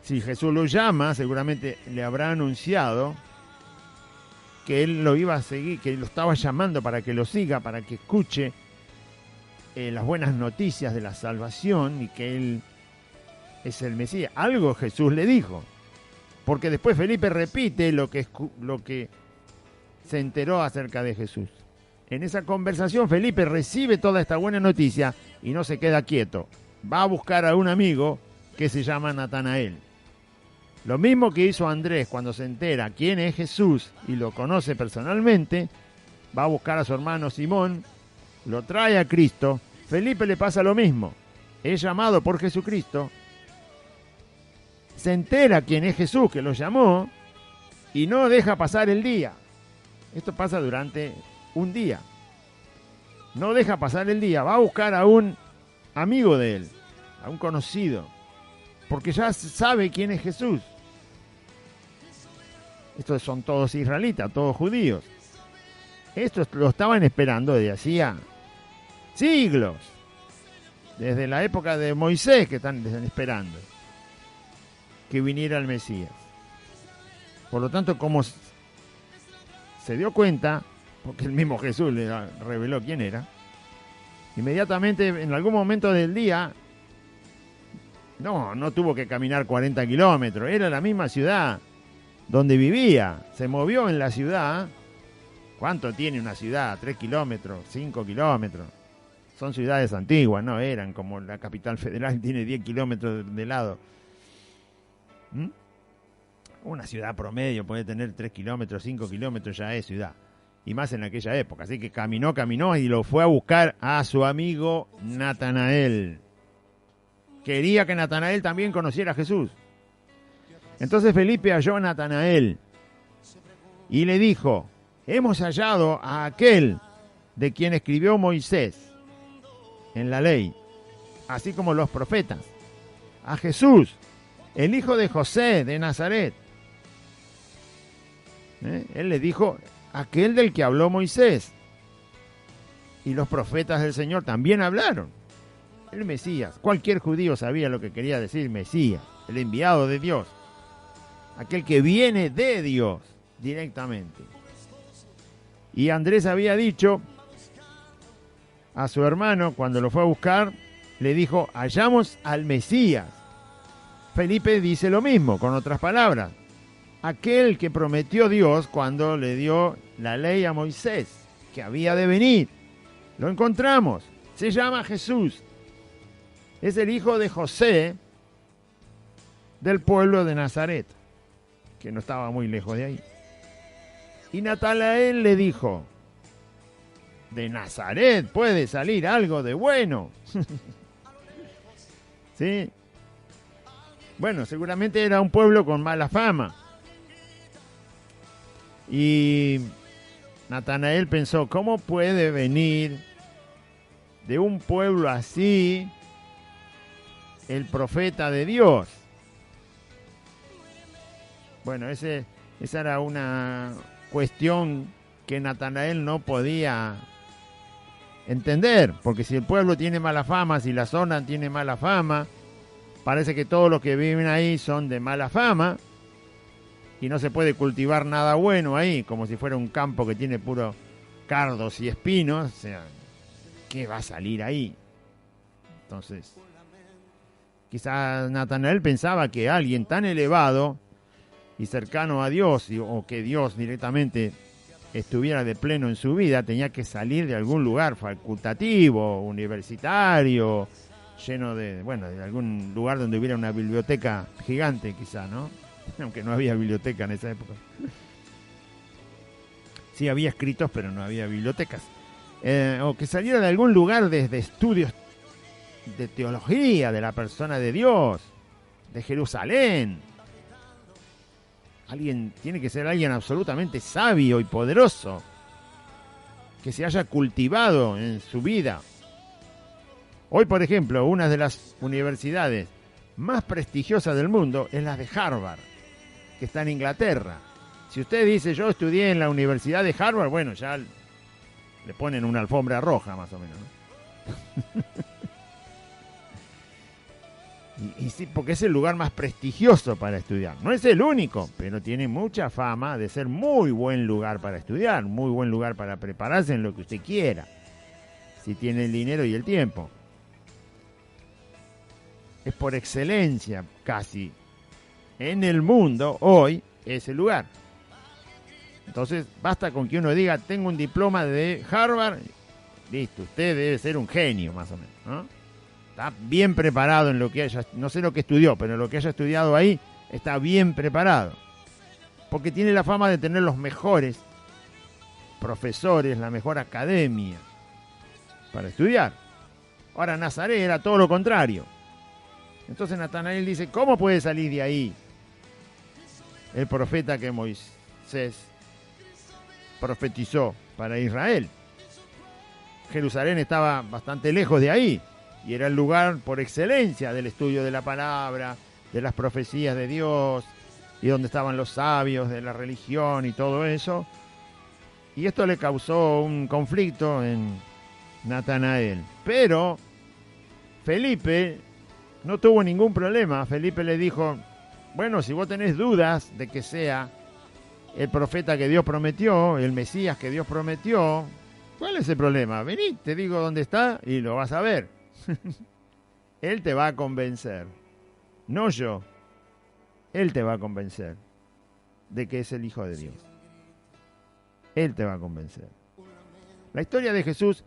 si Jesús lo llama, seguramente le habrá anunciado que él lo iba a seguir, que lo estaba llamando para que lo siga, para que escuche las buenas noticias de la salvación y que él es el Mesías. Algo Jesús le dijo, porque después Felipe repite lo que se enteró acerca de Jesús. En esa conversación Felipe recibe toda esta buena noticia y no se queda quieto. Va a buscar a un amigo que se llama Natanael. Lo mismo que hizo Andrés cuando se entera quién es Jesús y lo conoce personalmente, va a buscar a su hermano Simón, lo trae a Cristo. Felipe le pasa lo mismo. Es llamado por Jesucristo, se entera quién es Jesús que lo llamó y no deja pasar el día. Esto pasa durante un día. No deja pasar el día. Va a buscar a un amigo de él, a un conocido, porque ya sabe quién es Jesús. Estos son todos israelitas, todos judíos. Estos lo estaban esperando desde hacía siglos. Desde la época de Moisés que están esperando que viniera el Mesías. Por lo tanto, como se dio cuenta, porque el mismo Jesús le reveló quién era, inmediatamente en algún momento del día, no tuvo que caminar 40 kilómetros, era la misma ciudad donde vivía, se movió en la ciudad. ¿Cuánto tiene una ciudad? 3 kilómetros, 5 kilómetros. Son ciudades antiguas, no eran como la capital federal, tiene 10 kilómetros de lado. Una ciudad promedio puede tener 3 kilómetros, 5 kilómetros, ya es ciudad. Y más en aquella época. Así que caminó y lo fue a buscar a su amigo Natanael. Quería que Natanael también conociera a Jesús. Entonces Felipe halló a Natanael y le dijo, hemos hallado a aquel de quien escribió Moisés en la ley, así como los profetas, a Jesús, el hijo de José de Nazaret. Él le dijo, aquel del que habló Moisés. Y los profetas del Señor también hablaron. El Mesías. Cualquier judío sabía lo que quería decir Mesías, el enviado de Dios. Aquel que viene de Dios directamente. Y Andrés había dicho a su hermano, cuando lo fue a buscar, le dijo, hallamos al Mesías. Felipe dice lo mismo, con otras palabras. Aquel que prometió Dios cuando le dio la ley a Moisés, que había de venir. Lo encontramos. Se llama Jesús. Es el hijo de José del pueblo de Nazaret, que no estaba muy lejos de ahí. Y Natanael le dijo, de Nazaret puede salir algo de bueno. ¿Sí? Bueno, seguramente era un pueblo con mala fama. Y Natanael pensó, ¿cómo puede venir de un pueblo así el profeta de Dios? Bueno, esa era una cuestión que Natanael no podía entender, porque si el pueblo tiene mala fama, si la zona tiene mala fama, parece que todos los que viven ahí son de mala fama y no se puede cultivar nada bueno ahí, como si fuera un campo que tiene puro cardos y espinos. O sea, ¿qué va a salir ahí? Entonces, quizás Natanael pensaba que alguien tan elevado y cercano a Dios, o que Dios directamente estuviera de pleno en su vida, tenía que salir de algún lugar facultativo, universitario, lleno de, bueno, de algún lugar donde hubiera una biblioteca gigante quizá, ¿no? Aunque no había biblioteca en esa época. Sí había escritos, pero no había bibliotecas. O que saliera de algún lugar desde estudios de teología, de la persona de Dios, de Jerusalén. Tiene que ser alguien absolutamente sabio y poderoso, que se haya cultivado en su vida. Hoy, por ejemplo, una de las universidades más prestigiosas del mundo es la de Harvard, que está en Inglaterra. Si usted dice, yo estudié en la Universidad de Harvard, bueno, ya le ponen una alfombra roja, más o menos, ¿no? y sí, porque es el lugar más prestigioso para estudiar. No es el único, pero tiene mucha fama de ser muy buen lugar para estudiar, muy buen lugar para prepararse en lo que usted quiera, si tiene el dinero y el tiempo. Es por excelencia, casi, en el mundo hoy, ese lugar. Entonces, basta con que uno diga, tengo un diploma de Harvard, listo, usted debe ser un genio, más o menos, ¿no? Está bien preparado en lo que haya, no sé lo que estudió, pero en lo que haya estudiado ahí, está bien preparado. Porque tiene la fama de tener los mejores profesores, la mejor academia para estudiar. Ahora, Nazaret era todo lo contrario. Entonces Natanael dice, ¿cómo puede salir de ahí el profeta que Moisés profetizó para Israel? Jerusalén estaba bastante lejos de ahí y era el lugar por excelencia del estudio de la palabra, de las profecías de Dios, y donde estaban los sabios de la religión y todo eso. Y esto le causó un conflicto en Natanael. Pero Felipe no tuvo ningún problema. Felipe le dijo, bueno, si vos tenés dudas de que sea el profeta que Dios prometió, el Mesías que Dios prometió, ¿cuál es el problema? Vení, te digo dónde está y lo vas a ver. Él te va a convencer, no yo. Él te va a convencer de que es el Hijo de Dios. Él te va a convencer. La historia de Jesús,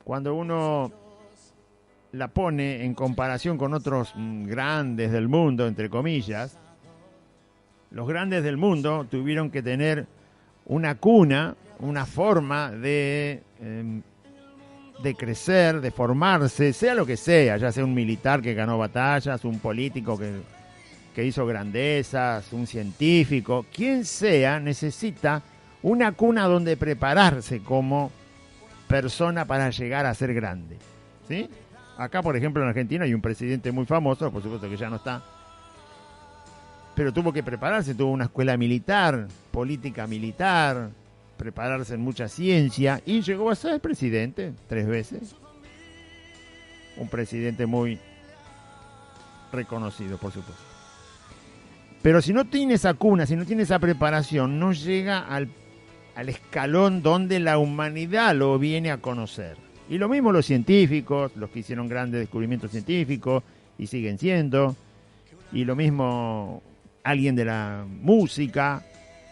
cuando uno la pone en comparación con otros grandes del mundo, entre comillas, los grandes del mundo tuvieron que tener una cuna, una forma de crecer, de formarse, sea lo que sea, ya sea un militar que ganó batallas, un político que hizo grandezas, un científico, quien sea, necesita una cuna donde prepararse como persona para llegar a ser grande, ¿sí? Acá, por ejemplo, en Argentina hay un presidente muy famoso, por supuesto que ya no está, pero tuvo que prepararse, tuvo una escuela militar, política militar, prepararse en mucha ciencia y llegó a ser presidente 3 veces. Un presidente muy reconocido, por supuesto. Pero si no tiene esa cuna, si no tiene esa preparación, no llega al escalón donde la humanidad lo viene a conocer. Y lo mismo los científicos, los que hicieron grandes descubrimientos científicos y siguen siendo. Y lo mismo alguien de la música.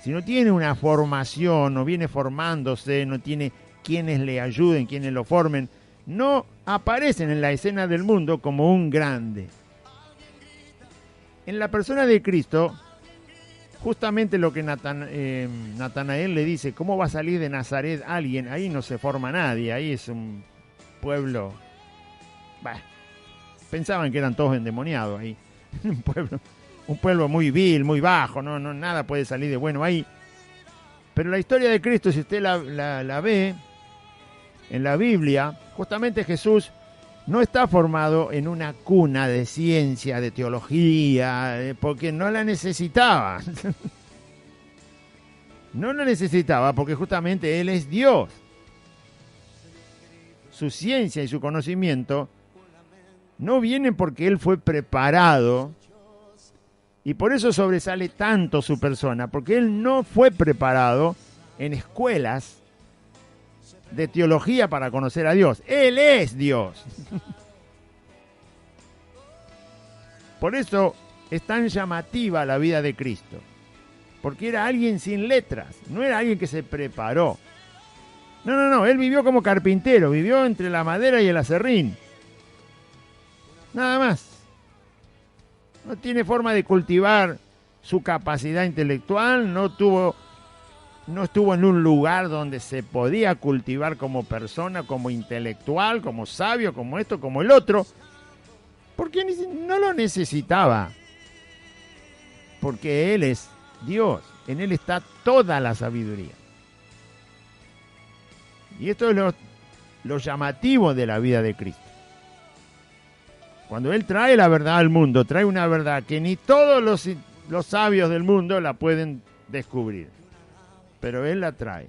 Si no tiene una formación, no viene formándose, no tiene quienes le ayuden, quienes lo formen, no aparecen en la escena del mundo como un grande. En la persona de Cristo, justamente lo que Natanael le dice, ¿cómo va a salir de Nazaret alguien? Ahí no se forma nadie, ahí es un pueblo... Bah, pensaban que eran todos endemoniados ahí. Un pueblo muy vil, muy bajo, no, nada puede salir de bueno ahí. Pero la historia de Cristo, si usted la ve en la Biblia, justamente Jesús no está formado en una cuna de ciencia, de teología, porque no la necesitaba. No la necesitaba porque justamente Él es Dios. Su ciencia y su conocimiento no vienen porque Él fue preparado y por eso sobresale tanto su persona, porque Él no fue preparado en escuelas de teología para conocer a Dios. Él es Dios. Por eso es tan llamativa la vida de Cristo, porque era alguien sin letras, no era alguien que se preparó. No, él vivió como carpintero, vivió entre la madera y el aserrín. Nada más. No tiene forma de cultivar su capacidad intelectual, no estuvo en un lugar donde se podía cultivar como persona, como intelectual, como sabio, como esto, como el otro, porque no lo necesitaba, porque Él es Dios, en Él está toda la sabiduría. Y esto es lo llamativo de la vida de Cristo. Cuando Él trae la verdad al mundo, trae una verdad que ni todos los sabios del mundo la pueden descubrir. Pero Él la trae.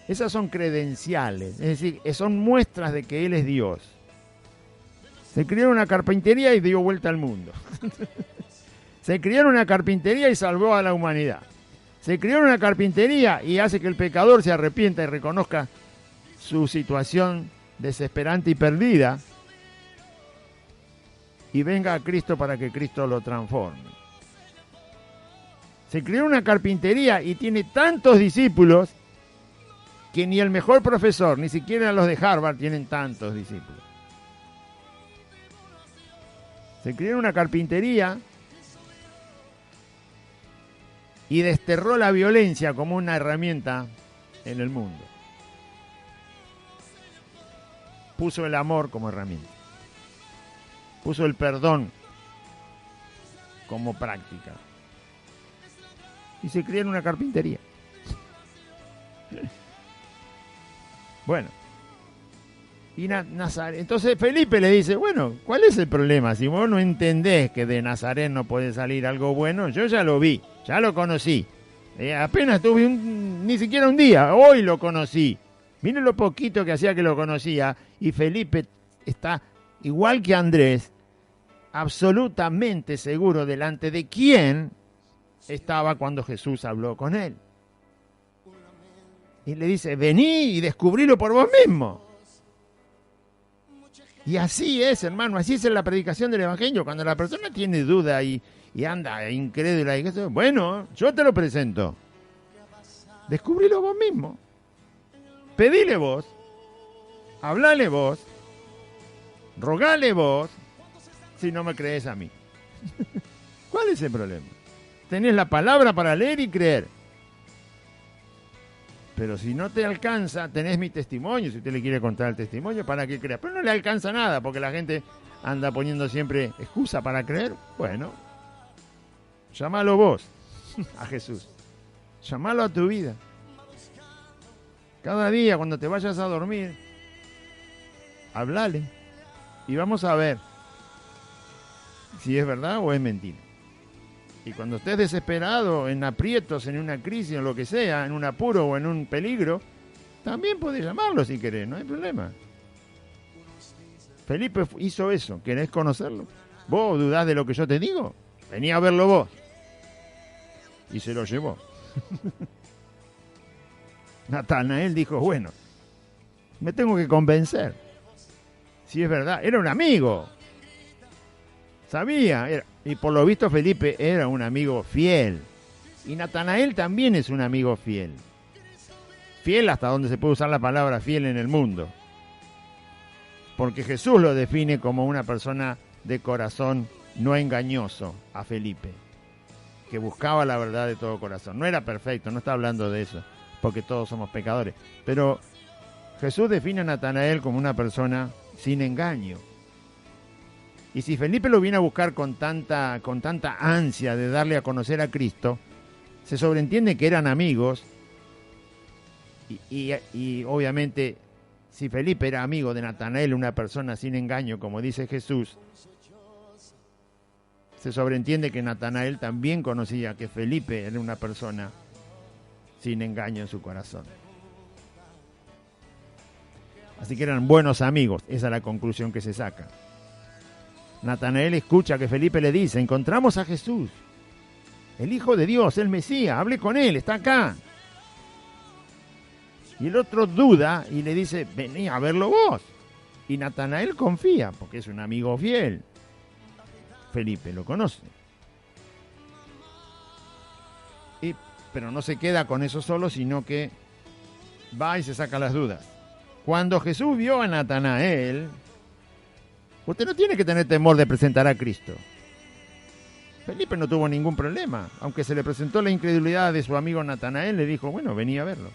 Esas son credenciales, es decir, son muestras de que Él es Dios. Se crió en una carpintería y dio vuelta al mundo. Se crió en una carpintería y salvó a la humanidad. Se crió en una carpintería y hace que el pecador se arrepienta y reconozca su situación desesperante y perdida y venga a Cristo para que Cristo lo transforme. Se crió en una carpintería y tiene tantos discípulos que ni el mejor profesor, ni siquiera los de Harvard tienen tantos discípulos. Se crió en una carpintería y desterró la violencia como una herramienta en el mundo. Puso el amor como herramienta. Puso el perdón como práctica. Y se crió en una carpintería. Bueno. Y Nazaret. Entonces Felipe le dice, bueno, ¿cuál es el problema? Si vos no entendés que de Nazaret no puede salir algo bueno, yo ya lo vi, ya lo conocí. Apenas tuve ni siquiera un día, hoy lo conocí. Miren lo poquito que hacía que lo conocía. Y Felipe está, igual que Andrés, absolutamente seguro delante de quién estaba cuando Jesús habló con él. Y le dice, vení y descubrilo por vos mismo. Y así es, hermano, así es en la predicación del Evangelio. Cuando la persona tiene duda y anda incrédula, y bueno, yo te lo presento. Descubrilo vos mismo. Pedile vos. Hablale vos. Rogale vos. Si no me crees a mí. ¿Cuál es el problema? Tenés la palabra para leer y creer. Pero si no te alcanza, tenés mi testimonio. Si usted le quiere contar el testimonio, para que crea. Pero no le alcanza nada, porque la gente anda poniendo siempre excusa para creer. Bueno, llámalo vos a Jesús. Llámalo a tu vida. Cada día cuando te vayas a dormir, háblale y vamos a ver si es verdad o es mentira. Y cuando estés desesperado, en aprietos, en una crisis, en lo que sea, en un apuro o en un peligro, también podés llamarlo si querés, no hay problema. Felipe hizo eso, ¿querés conocerlo? ¿Vos dudás de lo que yo te digo? Vení a verlo vos. Y se lo llevó. Natanael dijo, bueno, me tengo que convencer. Si es verdad, era un amigo. Sabía, y por lo visto Felipe era un amigo fiel. Y Natanael también es un amigo fiel. Fiel hasta donde se puede usar la palabra fiel en el mundo. Porque Jesús lo define como una persona de corazón no engañoso a Felipe, que buscaba la verdad de todo corazón. No era perfecto, no está hablando de eso, porque todos somos pecadores. Pero Jesús define a Natanael como una persona sin engaño. Y si Felipe lo viene a buscar con tanta ansia de darle a conocer a Cristo, se sobreentiende que eran amigos y obviamente si Felipe era amigo de Natanael, una persona sin engaño, como dice Jesús, se sobreentiende que Natanael también conocía que Felipe era una persona sin engaño en su corazón. Así que eran buenos amigos, esa es la conclusión que se saca. Natanael escucha que Felipe le dice, encontramos a Jesús, el Hijo de Dios, el Mesías, hable con él, está acá. Y el otro duda y le dice, vení a verlo vos. Y Natanael confía, porque es un amigo fiel. Felipe lo conoce. Pero no se queda con eso solo, sino que va y se saca las dudas. Cuando Jesús vio a Natanael, usted no tiene que tener temor de presentar a Cristo. Felipe no tuvo ningún problema. Aunque se le presentó la incredulidad de su amigo Natanael, le dijo, bueno, vení a verlo.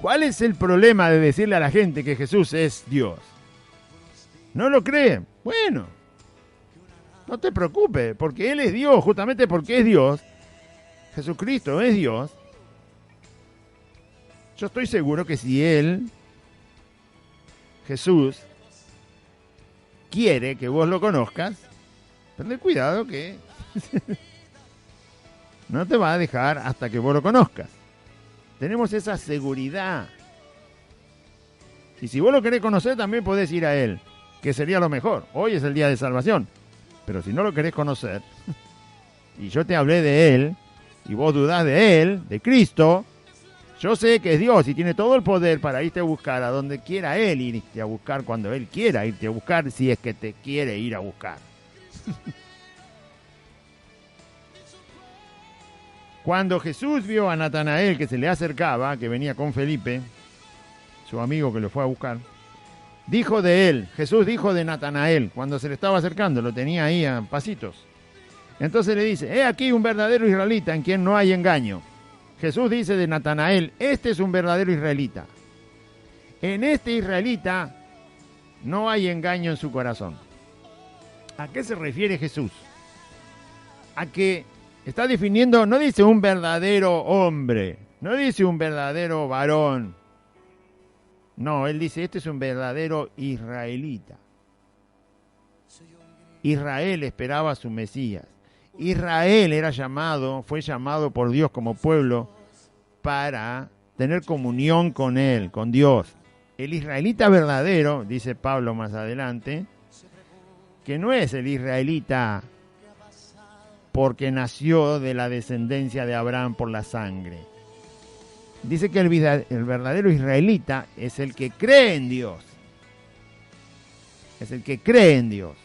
¿Cuál es el problema de decirle a la gente que Jesús es Dios? ¿No lo creen? Bueno, no te preocupes, porque Él es Dios, justamente porque es Dios. Jesucristo es Dios. Yo estoy seguro que si Él, Jesús, quiere que vos lo conozcas, ten cuidado que no te va a dejar hasta que vos lo conozcas. Tenemos esa seguridad. Y si vos lo querés conocer, también podés ir a Él, que sería lo mejor. Hoy es el día de salvación. Pero si no lo querés conocer, y yo te hablé de Él, y vos dudás de Él, de Cristo, yo sé que es Dios y tiene todo el poder para irte a buscar a donde quiera Él, irte a buscar cuando Él quiera irte a buscar, si es que te quiere ir a buscar. Cuando Jesús vio a Natanael que se le acercaba, que venía con Felipe, su amigo que lo fue a buscar, dijo de él, Jesús dijo de Natanael, cuando se le estaba acercando, lo tenía ahí a pasitos. Entonces le dice, he aquí un verdadero israelita en quien no hay engaño. Jesús dice de Natanael, este es un verdadero israelita. En este israelita no hay engaño en su corazón. ¿A qué se refiere Jesús? A que está definiendo, no dice un verdadero hombre, no dice un verdadero varón. No, él dice, este es un verdadero israelita. Israel esperaba a su Mesías. Israel fue llamado por Dios como pueblo para tener comunión con Él, con Dios. El israelita verdadero, dice Pablo más adelante, que no es el israelita porque nació de la descendencia de Abraham por la sangre. Dice que el verdadero israelita es el que cree en Dios. Es el que cree en Dios.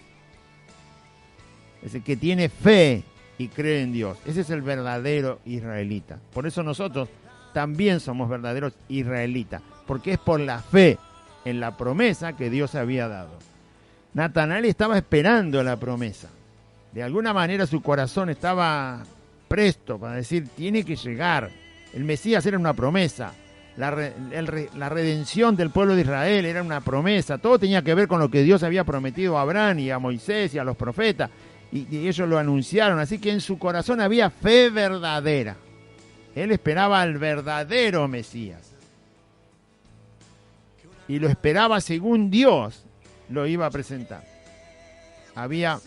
Es el que tiene fe y cree en Dios. Ese es el verdadero israelita. Por eso nosotros también somos verdaderos israelitas, porque es por la fe en la promesa que Dios había dado. Natanael estaba esperando la promesa. De alguna manera su corazón estaba presto para decir, tiene que llegar. El Mesías era una promesa. La redención del pueblo de Israel era una promesa. Todo tenía que ver con lo que Dios había prometido a Abraham y a Moisés y a los profetas. Y ellos lo anunciaron. Así que en su corazón había fe verdadera. Él esperaba al verdadero Mesías. Y lo esperaba según Dios lo iba a presentar. Había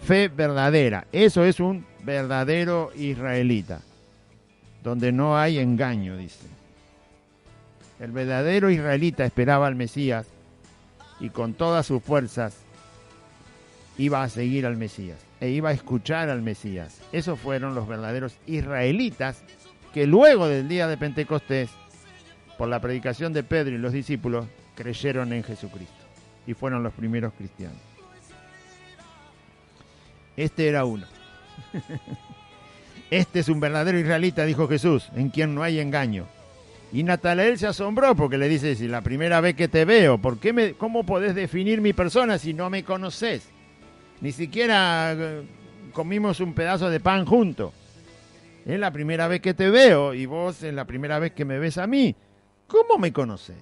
fe verdadera. Eso es un verdadero israelita, donde no hay engaño, dice. El verdadero israelita esperaba al Mesías y con todas sus fuerzas iba a seguir al Mesías e iba a escuchar al Mesías. Esos fueron los verdaderos israelitas que luego del día de Pentecostés, por la predicación de Pedro y los discípulos, creyeron en Jesucristo y fueron los primeros cristianos. Este era uno. Este es un verdadero israelita, dijo Jesús, en quien no hay engaño. Y Natanael se asombró porque le dice, si la primera vez que te veo, ¿cómo podés definir mi persona si no me conocés? Ni siquiera comimos un pedazo de pan juntos. Es la primera vez que te veo y vos es la primera vez que me ves a mí. ¿Cómo me conocés?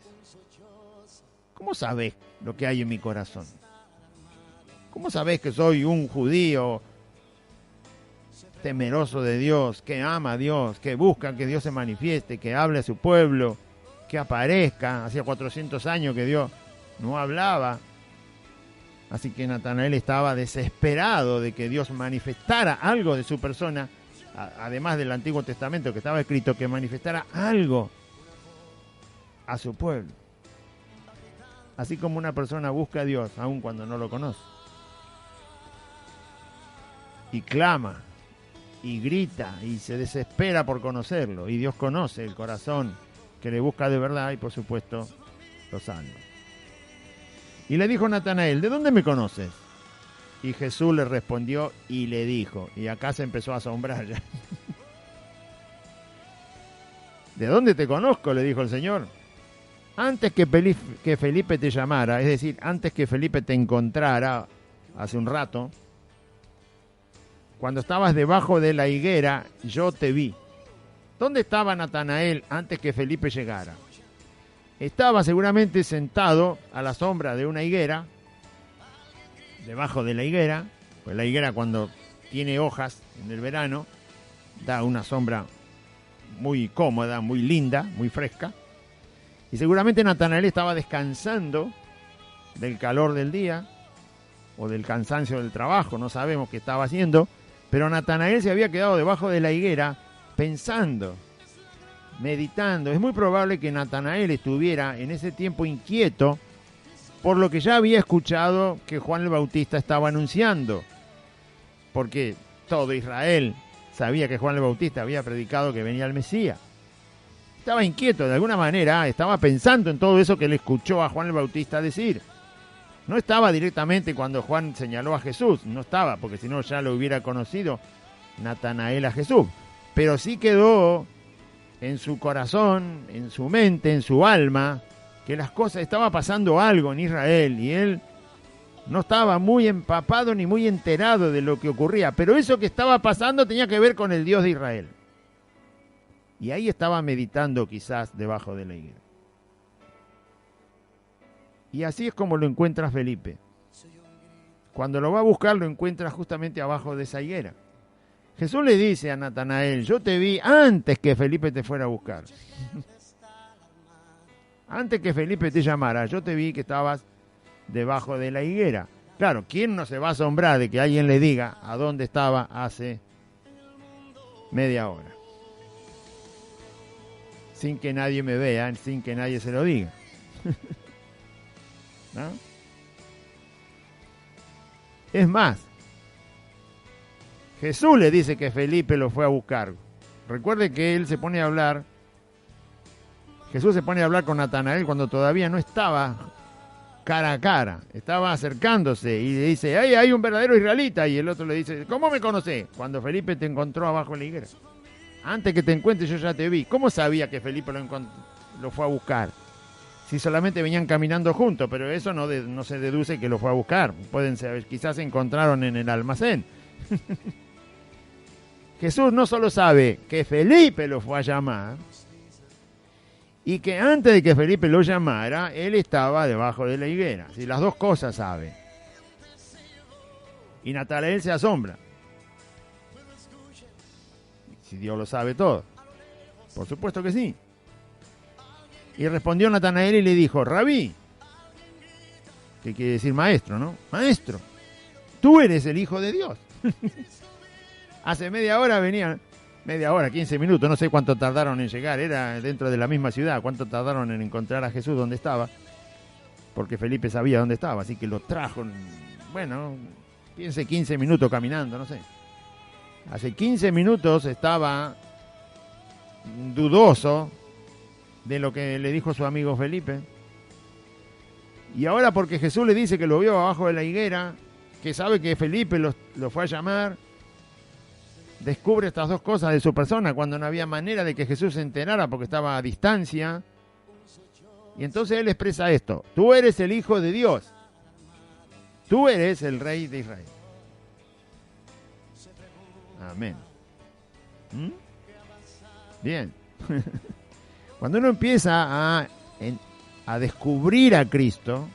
¿Cómo sabés lo que hay en mi corazón? ¿Cómo sabés que soy un judío temeroso de Dios, que ama a Dios, que busca que Dios se manifieste, que hable a su pueblo, que aparezca? Hacía 400 años que Dios no hablaba. Así que Natanael estaba desesperado de que Dios manifestara algo de su persona, además del Antiguo Testamento que estaba escrito, que manifestara algo a su pueblo. Así como una persona busca a Dios aun cuando no lo conoce. Y clama, y grita, y se desespera por conocerlo. Y Dios conoce el corazón que le busca de verdad y por supuesto lo salva. Y le dijo Natanael, ¿de dónde me conoces? Y Jesús le respondió y le dijo, y acá se empezó a asombrar ya. ¿De dónde te conozco?, le dijo el Señor. Antes que Felipe te llamara, es decir, antes que Felipe te encontrara hace un rato, cuando estabas debajo de la higuera, yo te vi. ¿Dónde estaba Natanael antes que Felipe llegara? Estaba seguramente sentado a la sombra de una higuera, debajo de la higuera, pues la higuera cuando tiene hojas en el verano, da una sombra muy cómoda, muy linda, muy fresca. Y seguramente Natanael estaba descansando del calor del día o del cansancio del trabajo, no sabemos qué estaba haciendo, pero Natanael se había quedado debajo de la higuera pensando, meditando. Es muy probable que Natanael estuviera en ese tiempo inquieto por lo que ya había escuchado que Juan el Bautista estaba anunciando, porque todo Israel sabía que Juan el Bautista había predicado que venía el Mesías. Estaba inquieto, de alguna manera, estaba pensando en todo eso que le escuchó a Juan el Bautista decir. No estaba directamente cuando Juan señaló a Jesús, no estaba, porque si no ya lo hubiera conocido Natanael a Jesús. Pero sí quedó en su corazón, en su mente, en su alma, que las cosas, estaba pasando algo en Israel y él no estaba muy empapado ni muy enterado de lo que ocurría, pero eso que estaba pasando tenía que ver con el Dios de Israel. Y ahí estaba meditando quizás debajo de la higuera. Y así es como lo encuentra Felipe. Cuando lo va a buscar, lo encuentra justamente abajo de esa higuera. Jesús le dice a Natanael, yo te vi antes que Felipe te fuera a buscar. Antes que Felipe te llamara, yo te vi que estabas debajo de la higuera. Claro, ¿quién no se va a asombrar de que alguien le diga a dónde estaba hace media hora? Sin que nadie me vea, sin que nadie se lo diga. ¿No? Es más, Jesús le dice que Felipe lo fue a buscar. Recuerde que él se pone a hablar, Jesús se pone a hablar con Natanael cuando todavía no estaba cara a cara, estaba acercándose y le dice, ¡ay, hay un verdadero israelita! Y el otro le dice, ¿cómo me conocés? Cuando Felipe te encontró abajo de la higuera. Antes que te encuentre yo ya te vi. ¿Cómo sabía que Felipe lo fue a buscar? Si solamente venían caminando juntos, pero eso no se deduce que lo fue a buscar. Pueden ser, quizás se encontraron en el almacén. Jesús no solo sabe que Felipe lo fue a llamar, y que antes de que Felipe lo llamara, él estaba debajo de la higuera. Si las dos cosas sabe. Y Natanael se asombra. Si Dios lo sabe todo. Por supuesto que sí. Y respondió Natanael y le dijo, Rabí, que quiere decir maestro, ¿no? Maestro, tú eres el Hijo de Dios. Hace media hora venían, 15 minutos, no sé cuánto tardaron en llegar, era dentro de la misma ciudad, cuánto tardaron en encontrar a Jesús donde estaba, porque Felipe sabía dónde estaba, así que lo trajo, bueno, piense 15 minutos caminando, no sé. Hace 15 minutos estaba dudoso de lo que le dijo su amigo Felipe. Y ahora porque Jesús le dice que lo vio abajo de la higuera, que sabe que Felipe lo fue a llamar, descubre estas dos cosas de su persona cuando no había manera de que Jesús se enterara porque estaba a distancia. Y entonces él expresa esto: tú eres el Hijo de Dios, tú eres el Rey de Israel. Amén. Bien. Cuando uno empieza a descubrir a Cristo,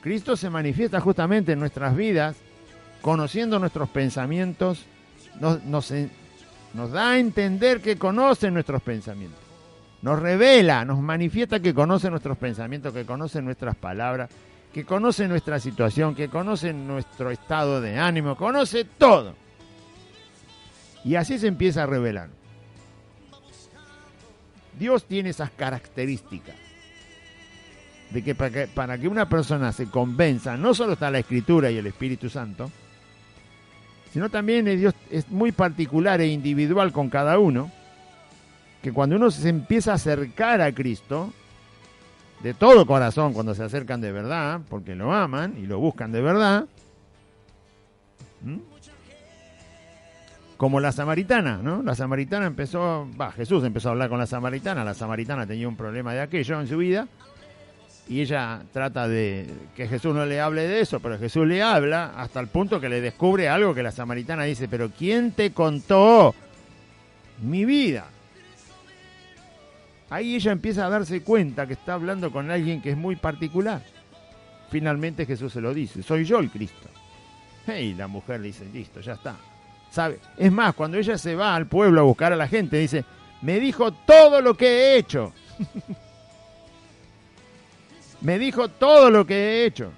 Cristo se manifiesta justamente en nuestras vidas, conociendo nuestros pensamientos, nos da a entender que conoce nuestros pensamientos, nos revela, nos manifiesta que conoce nuestros pensamientos, que conoce nuestras palabras, que conoce nuestra situación, que conoce nuestro estado de ánimo, conoce todo. Y así se empieza a revelar. Dios tiene esas características de que para que una persona se convenza, no solo está la Escritura y el Espíritu Santo, sino también Dios es muy particular e individual con cada uno, que cuando uno se empieza a acercar a Cristo, de todo corazón, cuando se acercan de verdad, porque lo aman y lo buscan de verdad, como la samaritana, ¿no? La samaritana Jesús empezó a hablar con la samaritana tenía un problema de aquello en su vida, y ella trata de que Jesús no le hable de eso, pero Jesús le habla hasta el punto que le descubre algo que la samaritana dice, pero ¿quién te contó mi vida? Ahí ella empieza a darse cuenta que está hablando con alguien que es muy particular. Finalmente Jesús se lo dice, soy yo el Cristo. Y la mujer le dice, listo, ya está. ¿Sabe? Es más, cuando ella se va al pueblo a buscar a la gente, dice, me dijo todo lo que he hecho. Me dijo todo lo que he hecho.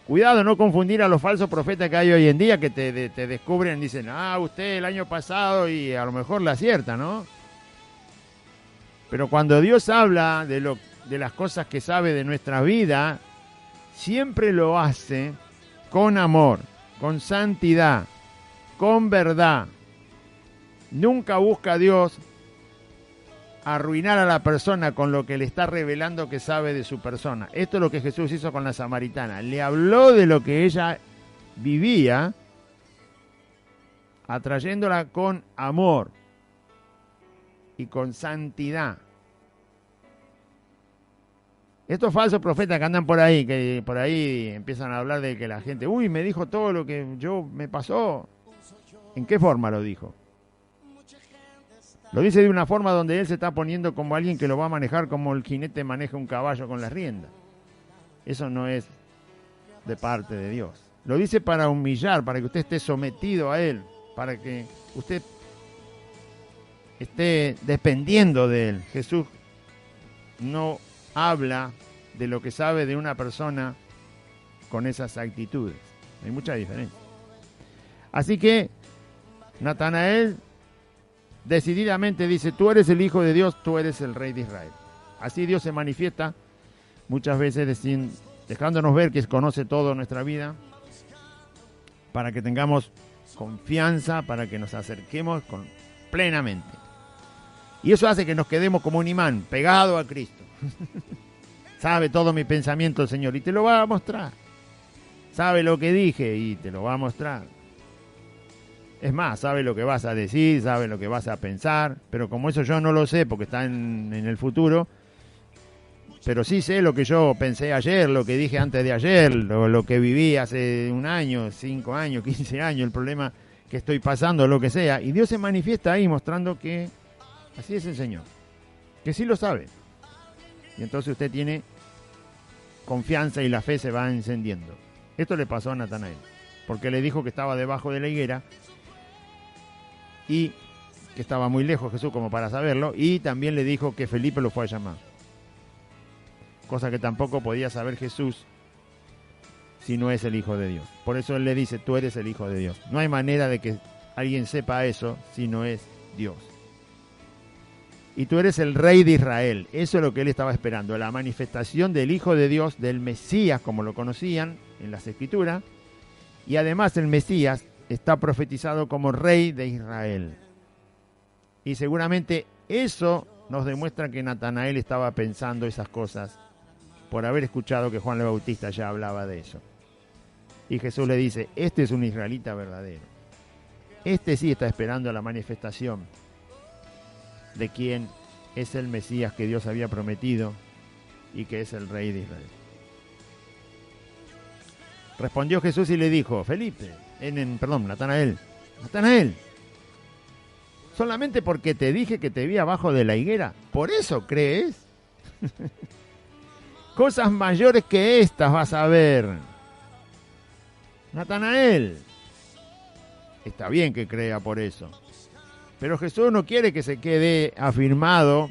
Cuidado, no confundir a los falsos profetas que hay hoy en día que te descubren, dicen, usted el año pasado, y a lo mejor la acierta, ¿no? Pero cuando Dios habla de las cosas que sabe de nuestra vida, siempre lo hace con amor, con santidad, con verdad. Nunca busca a Dios arruinar a la persona con lo que le está revelando que sabe de su persona. Esto es lo que Jesús hizo con la samaritana. Le habló de lo que ella vivía, atrayéndola con amor y con santidad. Estos falsos profetas que andan por ahí, que por ahí empiezan a hablar de que la gente, me dijo todo lo que me pasó. ¿En qué forma lo dijo? Lo dice de una forma donde él se está poniendo como alguien que lo va a manejar como el jinete maneja un caballo con las riendas. Eso no es de parte de Dios. Lo dice para humillar, para que usted esté sometido a él, para que usted esté dependiendo de él. Jesús no habla de lo que sabe de una persona con esas actitudes. Hay mucha diferencia. Así que Natanael decididamente dice, tú eres el Hijo de Dios, tú eres el Rey de Israel. Así Dios se manifiesta muchas veces dejándonos ver que conoce toda nuestra vida, para que tengamos confianza, para que nos acerquemos plenamente. Y eso hace que nos quedemos como un imán, pegado a Cristo. Sabe todo mi pensamiento el Señor y te lo va a mostrar. Sabe lo que dije y te lo va a mostrar. Es más, sabe lo que vas a decir, sabe lo que vas a pensar, pero como eso yo no lo sé porque está en el futuro, pero sí sé lo que yo pensé ayer, lo que dije antes de ayer, lo que viví hace un año, 5 años, 15 años, el problema que estoy pasando, lo que sea. Y Dios se manifiesta ahí mostrando que así es el Señor, que sí lo sabe. Y entonces usted tiene confianza y la fe se va encendiendo. Esto le pasó a Natanael, porque le dijo que estaba debajo de la higuera y que estaba muy lejos Jesús como para saberlo, y también le dijo que Felipe lo fue a llamar. Cosa que tampoco podía saber Jesús si no es el Hijo de Dios. Por eso él le dice, tú eres el Hijo de Dios. No hay manera de que alguien sepa eso si no es Dios. Y tú eres el Rey de Israel. Eso es lo que él estaba esperando, la manifestación del Hijo de Dios, del Mesías, como lo conocían en las Escrituras. Y además el Mesías está profetizado como Rey de Israel. Y seguramente eso nos demuestra que Natanael estaba pensando esas cosas por haber escuchado que Juan el Bautista ya hablaba de eso. Y Jesús le dice, este es un israelita verdadero. Este sí está esperando la manifestación de quién es el Mesías que Dios había prometido y que es el Rey de Israel. Respondió Jesús y le dijo, Natanael, solamente porque te dije que te vi abajo de la higuera, ¿por eso crees? Cosas mayores que estas vas a ver. Natanael, está bien que crea por eso, pero Jesús no quiere que se quede afirmado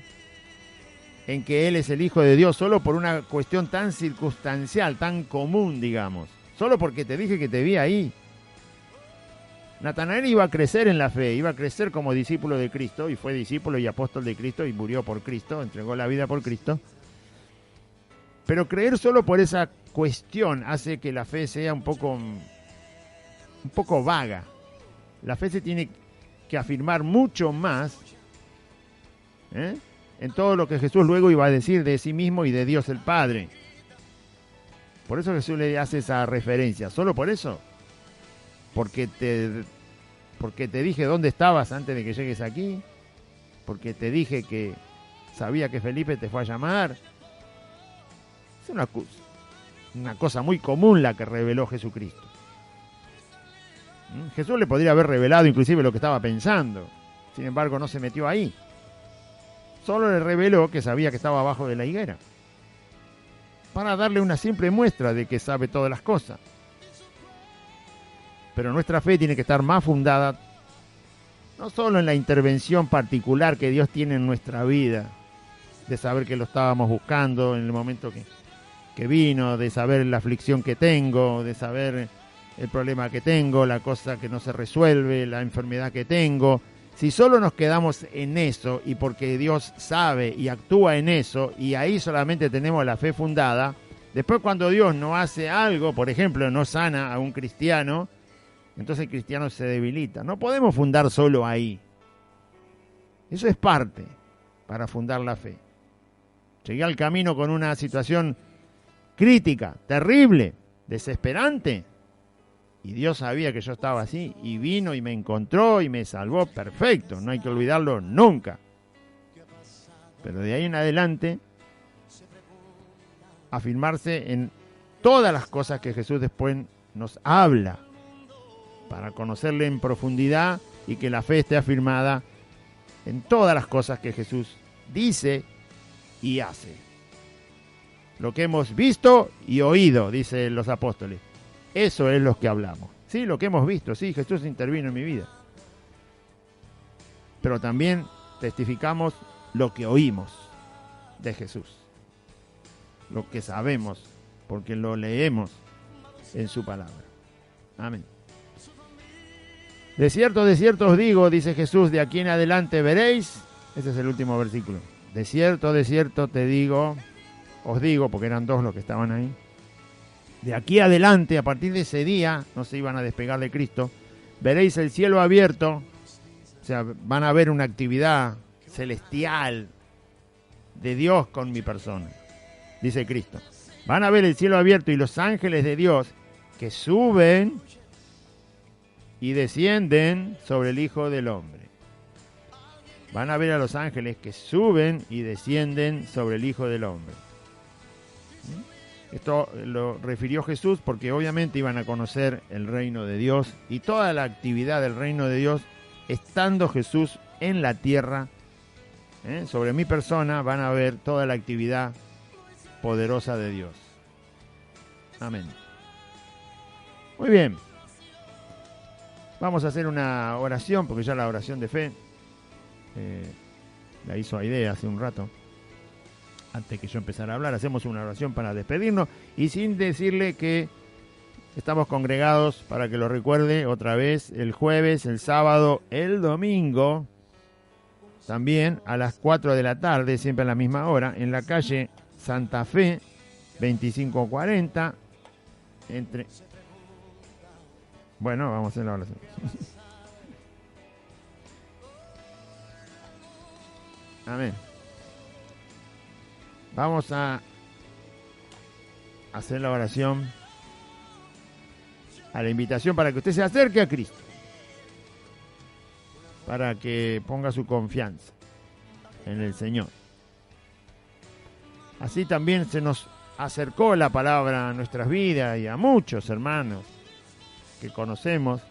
en que Él es el Hijo de Dios solo por una cuestión tan circunstancial, tan común, digamos. Solo porque te dije que te vi ahí. Natanael iba a crecer en la fe, iba a crecer como discípulo de Cristo, y fue discípulo y apóstol de Cristo, y murió por Cristo, entregó la vida por Cristo. Pero creer solo por esa cuestión hace que la fe sea un poco vaga. La fe se tiene que afirmar mucho más en todo lo que Jesús luego iba a decir de sí mismo y de Dios el Padre. Por eso Jesús le hace esa referencia. ¿Solo por eso? Porque te dije dónde estabas antes de que llegues aquí. Porque te dije que sabía que Felipe te fue a llamar. Es una cosa muy común la que reveló Jesucristo. Jesús le podría haber revelado inclusive lo que estaba pensando. Sin embargo, no se metió ahí. Solo le reveló que sabía que estaba abajo de la higuera, para darle una simple muestra de que sabe todas las cosas. Pero nuestra fe tiene que estar más fundada no solo en la intervención particular que Dios tiene en nuestra vida, de saber que lo estábamos buscando en el momento que vino, de saber la aflicción que tengo, de saber el problema que tengo, la cosa que no se resuelve, la enfermedad que tengo. Si solo nos quedamos en eso, y porque Dios sabe y actúa en eso, y ahí solamente tenemos la fe fundada, después cuando Dios no hace algo, por ejemplo, no sana a un cristiano, entonces el cristiano se debilita. No podemos fundar solo ahí. Eso es parte para fundar la fe. Llegué al camino con una situación crítica, terrible, desesperante, y Dios sabía que yo estaba así, y vino y me encontró y me salvó. Perfecto, no hay que olvidarlo nunca. Pero de ahí en adelante, afirmarse en todas las cosas que Jesús después nos habla, para conocerle en profundidad y que la fe esté afirmada en todas las cosas que Jesús dice y hace. Lo que hemos visto y oído, dicen los apóstoles. Eso es lo que hablamos. Sí, lo que hemos visto, sí, Jesús intervino en mi vida. Pero también testificamos lo que oímos de Jesús. Lo que sabemos, porque lo leemos en su palabra. Amén. De cierto os digo, dice Jesús, de aquí en adelante veréis. Ese es el último versículo. De cierto te digo, os digo, porque eran dos los que estaban ahí. De aquí adelante, a partir de ese día, no se iban a despegar de Cristo, veréis el cielo abierto, o sea, van a ver una actividad celestial de Dios con mi persona, dice Cristo. Van a ver el cielo abierto y los ángeles de Dios que suben y descienden sobre el Hijo del Hombre. Van a ver a los ángeles que suben y descienden sobre el Hijo del Hombre. Esto lo refirió Jesús porque obviamente iban a conocer el reino de Dios y toda la actividad del reino de Dios estando Jesús en la tierra. Sobre mi persona van a ver toda la actividad poderosa de Dios. Amén. Muy bien. Vamos a hacer una oración, porque ya la oración de fe la hizo Aide hace un rato. Antes que yo empezara a hablar, hacemos una oración para despedirnos y sin decirle que estamos congregados, para que lo recuerde otra vez, el jueves, el sábado, el domingo, también a las 4 de la tarde, siempre a la misma hora, en la calle Santa Fe, 2540, entre... Bueno, vamos a hacer la oración. Amén. Vamos a hacer la oración a la invitación para que usted se acerque a Cristo, para que ponga su confianza en el Señor. Así también se nos acercó la palabra a nuestras vidas y a muchos hermanos que conocemos.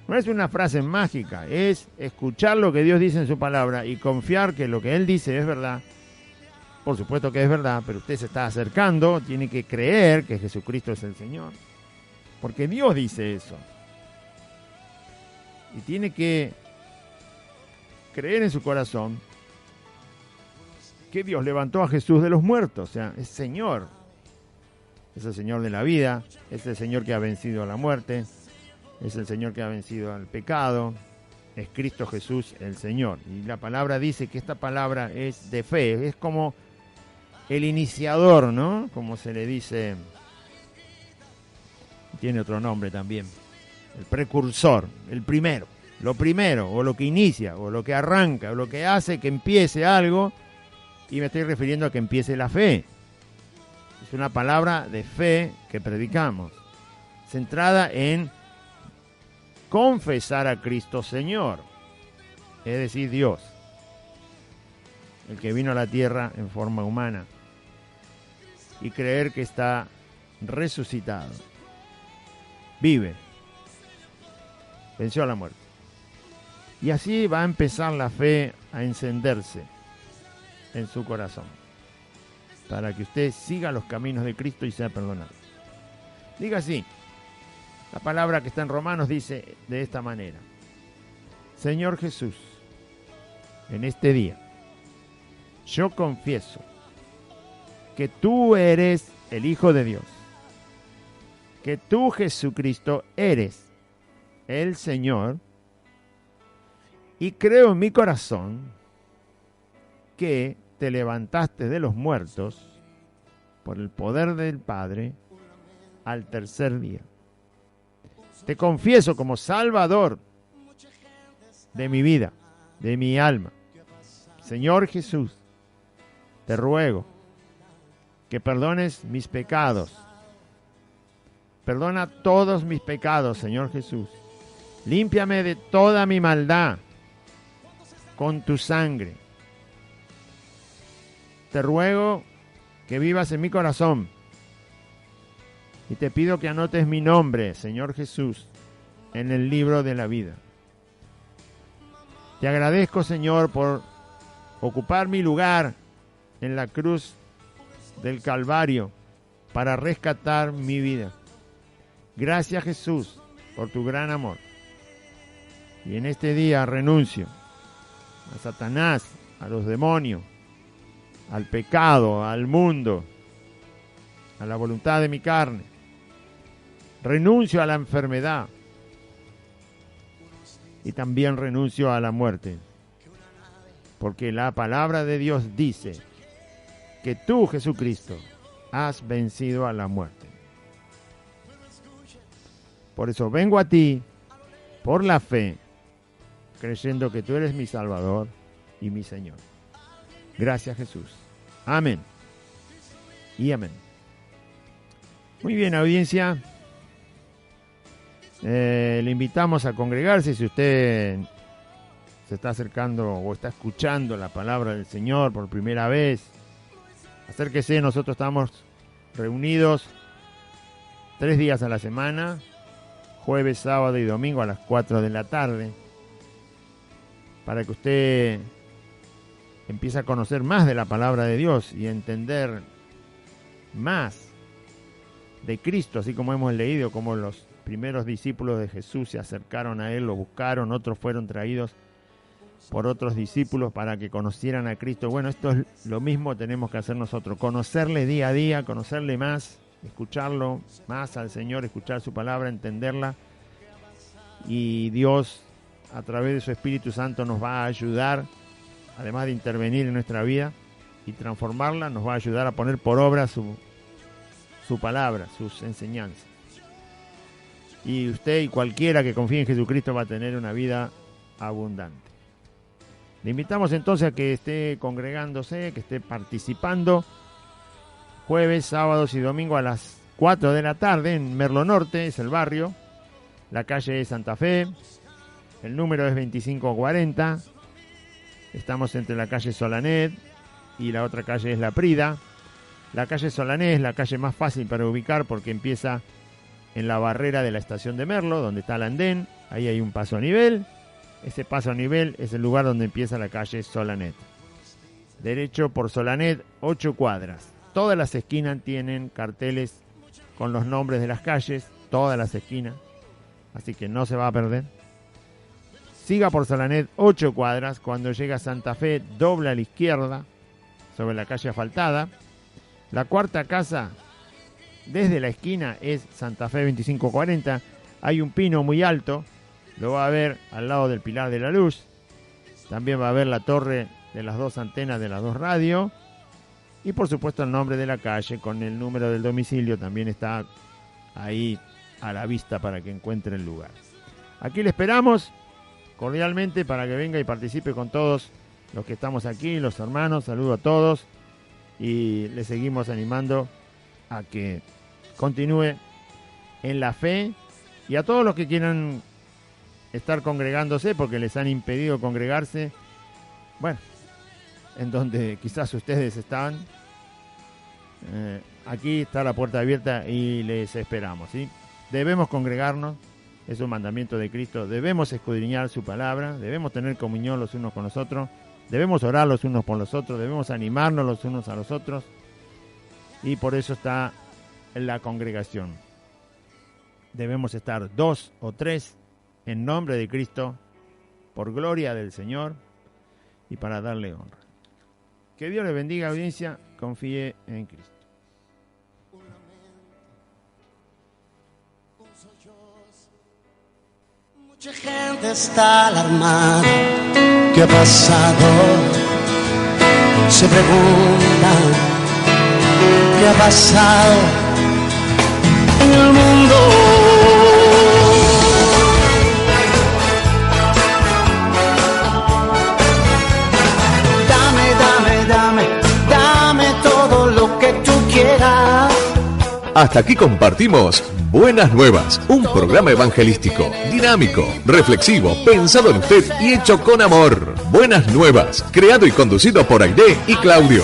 No es una frase mágica, es escuchar lo que Dios dice en su palabra y confiar que lo que Él dice es verdad. Por supuesto que es verdad, pero usted se está acercando, tiene que creer que Jesucristo es el Señor. Porque Dios dice eso. Y tiene que creer en su corazón que Dios levantó a Jesús de los muertos. O sea, es Señor. Es el Señor de la vida. Es el Señor que ha vencido a la muerte. Es el Señor que ha vencido al pecado. Es Cristo Jesús el Señor. Y la palabra dice que esta palabra es de fe. Es como el iniciador, ¿no? Como se le dice... Tiene otro nombre también. El precursor, el primero. Lo primero, o lo que inicia, o lo que arranca, o lo que hace que empiece algo. Y me estoy refiriendo a que empiece la fe. Es una palabra de fe que predicamos, centrada en confesar a Cristo Señor, es decir, Dios, el que vino a la tierra en forma humana, y creer que está resucitado. Vive, venció a la muerte. Y así va a empezar la fe a encenderse en su corazón, para que usted siga los caminos de Cristo y sea perdonado. Diga así, la palabra que está en Romanos dice de esta manera: Señor Jesús, en este día, yo confieso que tú eres el Hijo de Dios, que tú, Jesucristo, eres el Señor, y creo en mi corazón que te levantaste de los muertos por el poder del Padre al tercer día. Te confieso como Salvador de mi vida, de mi alma. Señor Jesús, te ruego que perdones mis pecados. Perdona todos mis pecados, Señor Jesús. Límpiame de toda mi maldad con tu sangre. Te ruego que vivas en mi corazón y te pido que anotes mi nombre, Señor Jesús, en el libro de la vida. Te agradezco, Señor, por ocupar mi lugar en la cruz del Calvario para rescatar mi vida. Gracias, Jesús, por tu gran amor. Y en este día renuncio a Satanás, a los demonios, al pecado, al mundo, a la voluntad de mi carne. Renuncio a la enfermedad y también renuncio a la muerte, porque la palabra de Dios dice que tú, Jesucristo, has vencido a la muerte. Por eso vengo a ti por la fe, creyendo que tú eres mi Salvador y mi Señor. Gracias, Jesús. Amén y amén. Muy bien, audiencia. Le invitamos a congregarse. Si usted se está acercando o está escuchando la palabra del Señor por primera vez, acérquese. Nosotros estamos reunidos 3 días a la semana, jueves, sábado y domingo a las 4 de la tarde, para que usted empiece a conocer más de la palabra de Dios y a entender más de Cristo, así como hemos leído cómo los primeros discípulos de Jesús se acercaron a Él, lo buscaron, otros fueron traídos por otros discípulos para que conocieran a Cristo. Bueno, esto es lo mismo tenemos que hacer nosotros, conocerle día a día, conocerle más, escucharlo más al Señor, escuchar su palabra, entenderla, y Dios a través de su Espíritu Santo nos va a ayudar, además de intervenir en nuestra vida y transformarla, nos va a ayudar a poner por obra su palabra, sus enseñanzas. Y usted y cualquiera que confíe en Jesucristo va a tener una vida abundante. Le invitamos entonces a que esté congregándose, que esté participando jueves, sábados y domingo a las 4 de la tarde en Merlo Norte, es el barrio. La calle es Santa Fe, el número es 2540. Estamos entre la calle Solanet y la otra calle es La Prida. La calle Solanet es la calle más fácil para ubicar porque empieza en la barrera de la estación de Merlo, donde está el andén. Ahí hay un paso a nivel. Ese paso a nivel es el lugar donde empieza la calle Solanet. Derecho por Solanet, 8 cuadras. Todas las esquinas tienen carteles con los nombres de las calles, todas las esquinas. Así que no se va a perder. Siga por Solanet 8 cuadras. Cuando llega a Santa Fe, dobla a la izquierda sobre la calle asfaltada. La cuarta casa desde la esquina es Santa Fe 2540. Hay un pino muy alto. Lo va a ver al lado del Pilar de la Luz. También va a ver la torre de las 2 antenas de las 2 radios. Y por supuesto el nombre de la calle con el número del domicilio también está ahí a la vista para que encuentre el lugar. Aquí le esperamos cordialmente para que venga y participe con todos los que estamos aquí, los hermanos. Saludo a todos y le seguimos animando a que continúe en la fe, y a todos los que quieran estar congregándose porque les han impedido congregarse, bueno, en donde quizás ustedes están, aquí está la puerta abierta y les esperamos, ¿sí? Debemos congregarnos, es un mandamiento de Cristo, debemos escudriñar su palabra, debemos tener comunión los unos con los otros, debemos orar los unos por los otros, debemos animarnos los unos a los otros, y por eso está la congregación. Debemos estar 2 o 3 en nombre de Cristo, por gloria del Señor y para darle honra. Que Dios le bendiga, audiencia, confíe en Cristo. Mucha gente está alarmada. ¿Qué ha pasado? Se preguntan ¿qué ha pasado en el mundo? Dame todo lo que tú quieras. Hasta aquí compartimos Buenas Nuevas, un programa evangelístico, dinámico, reflexivo, pensado en usted y hecho con amor. Buenas Nuevas, creado y conducido por Aide y Claudio.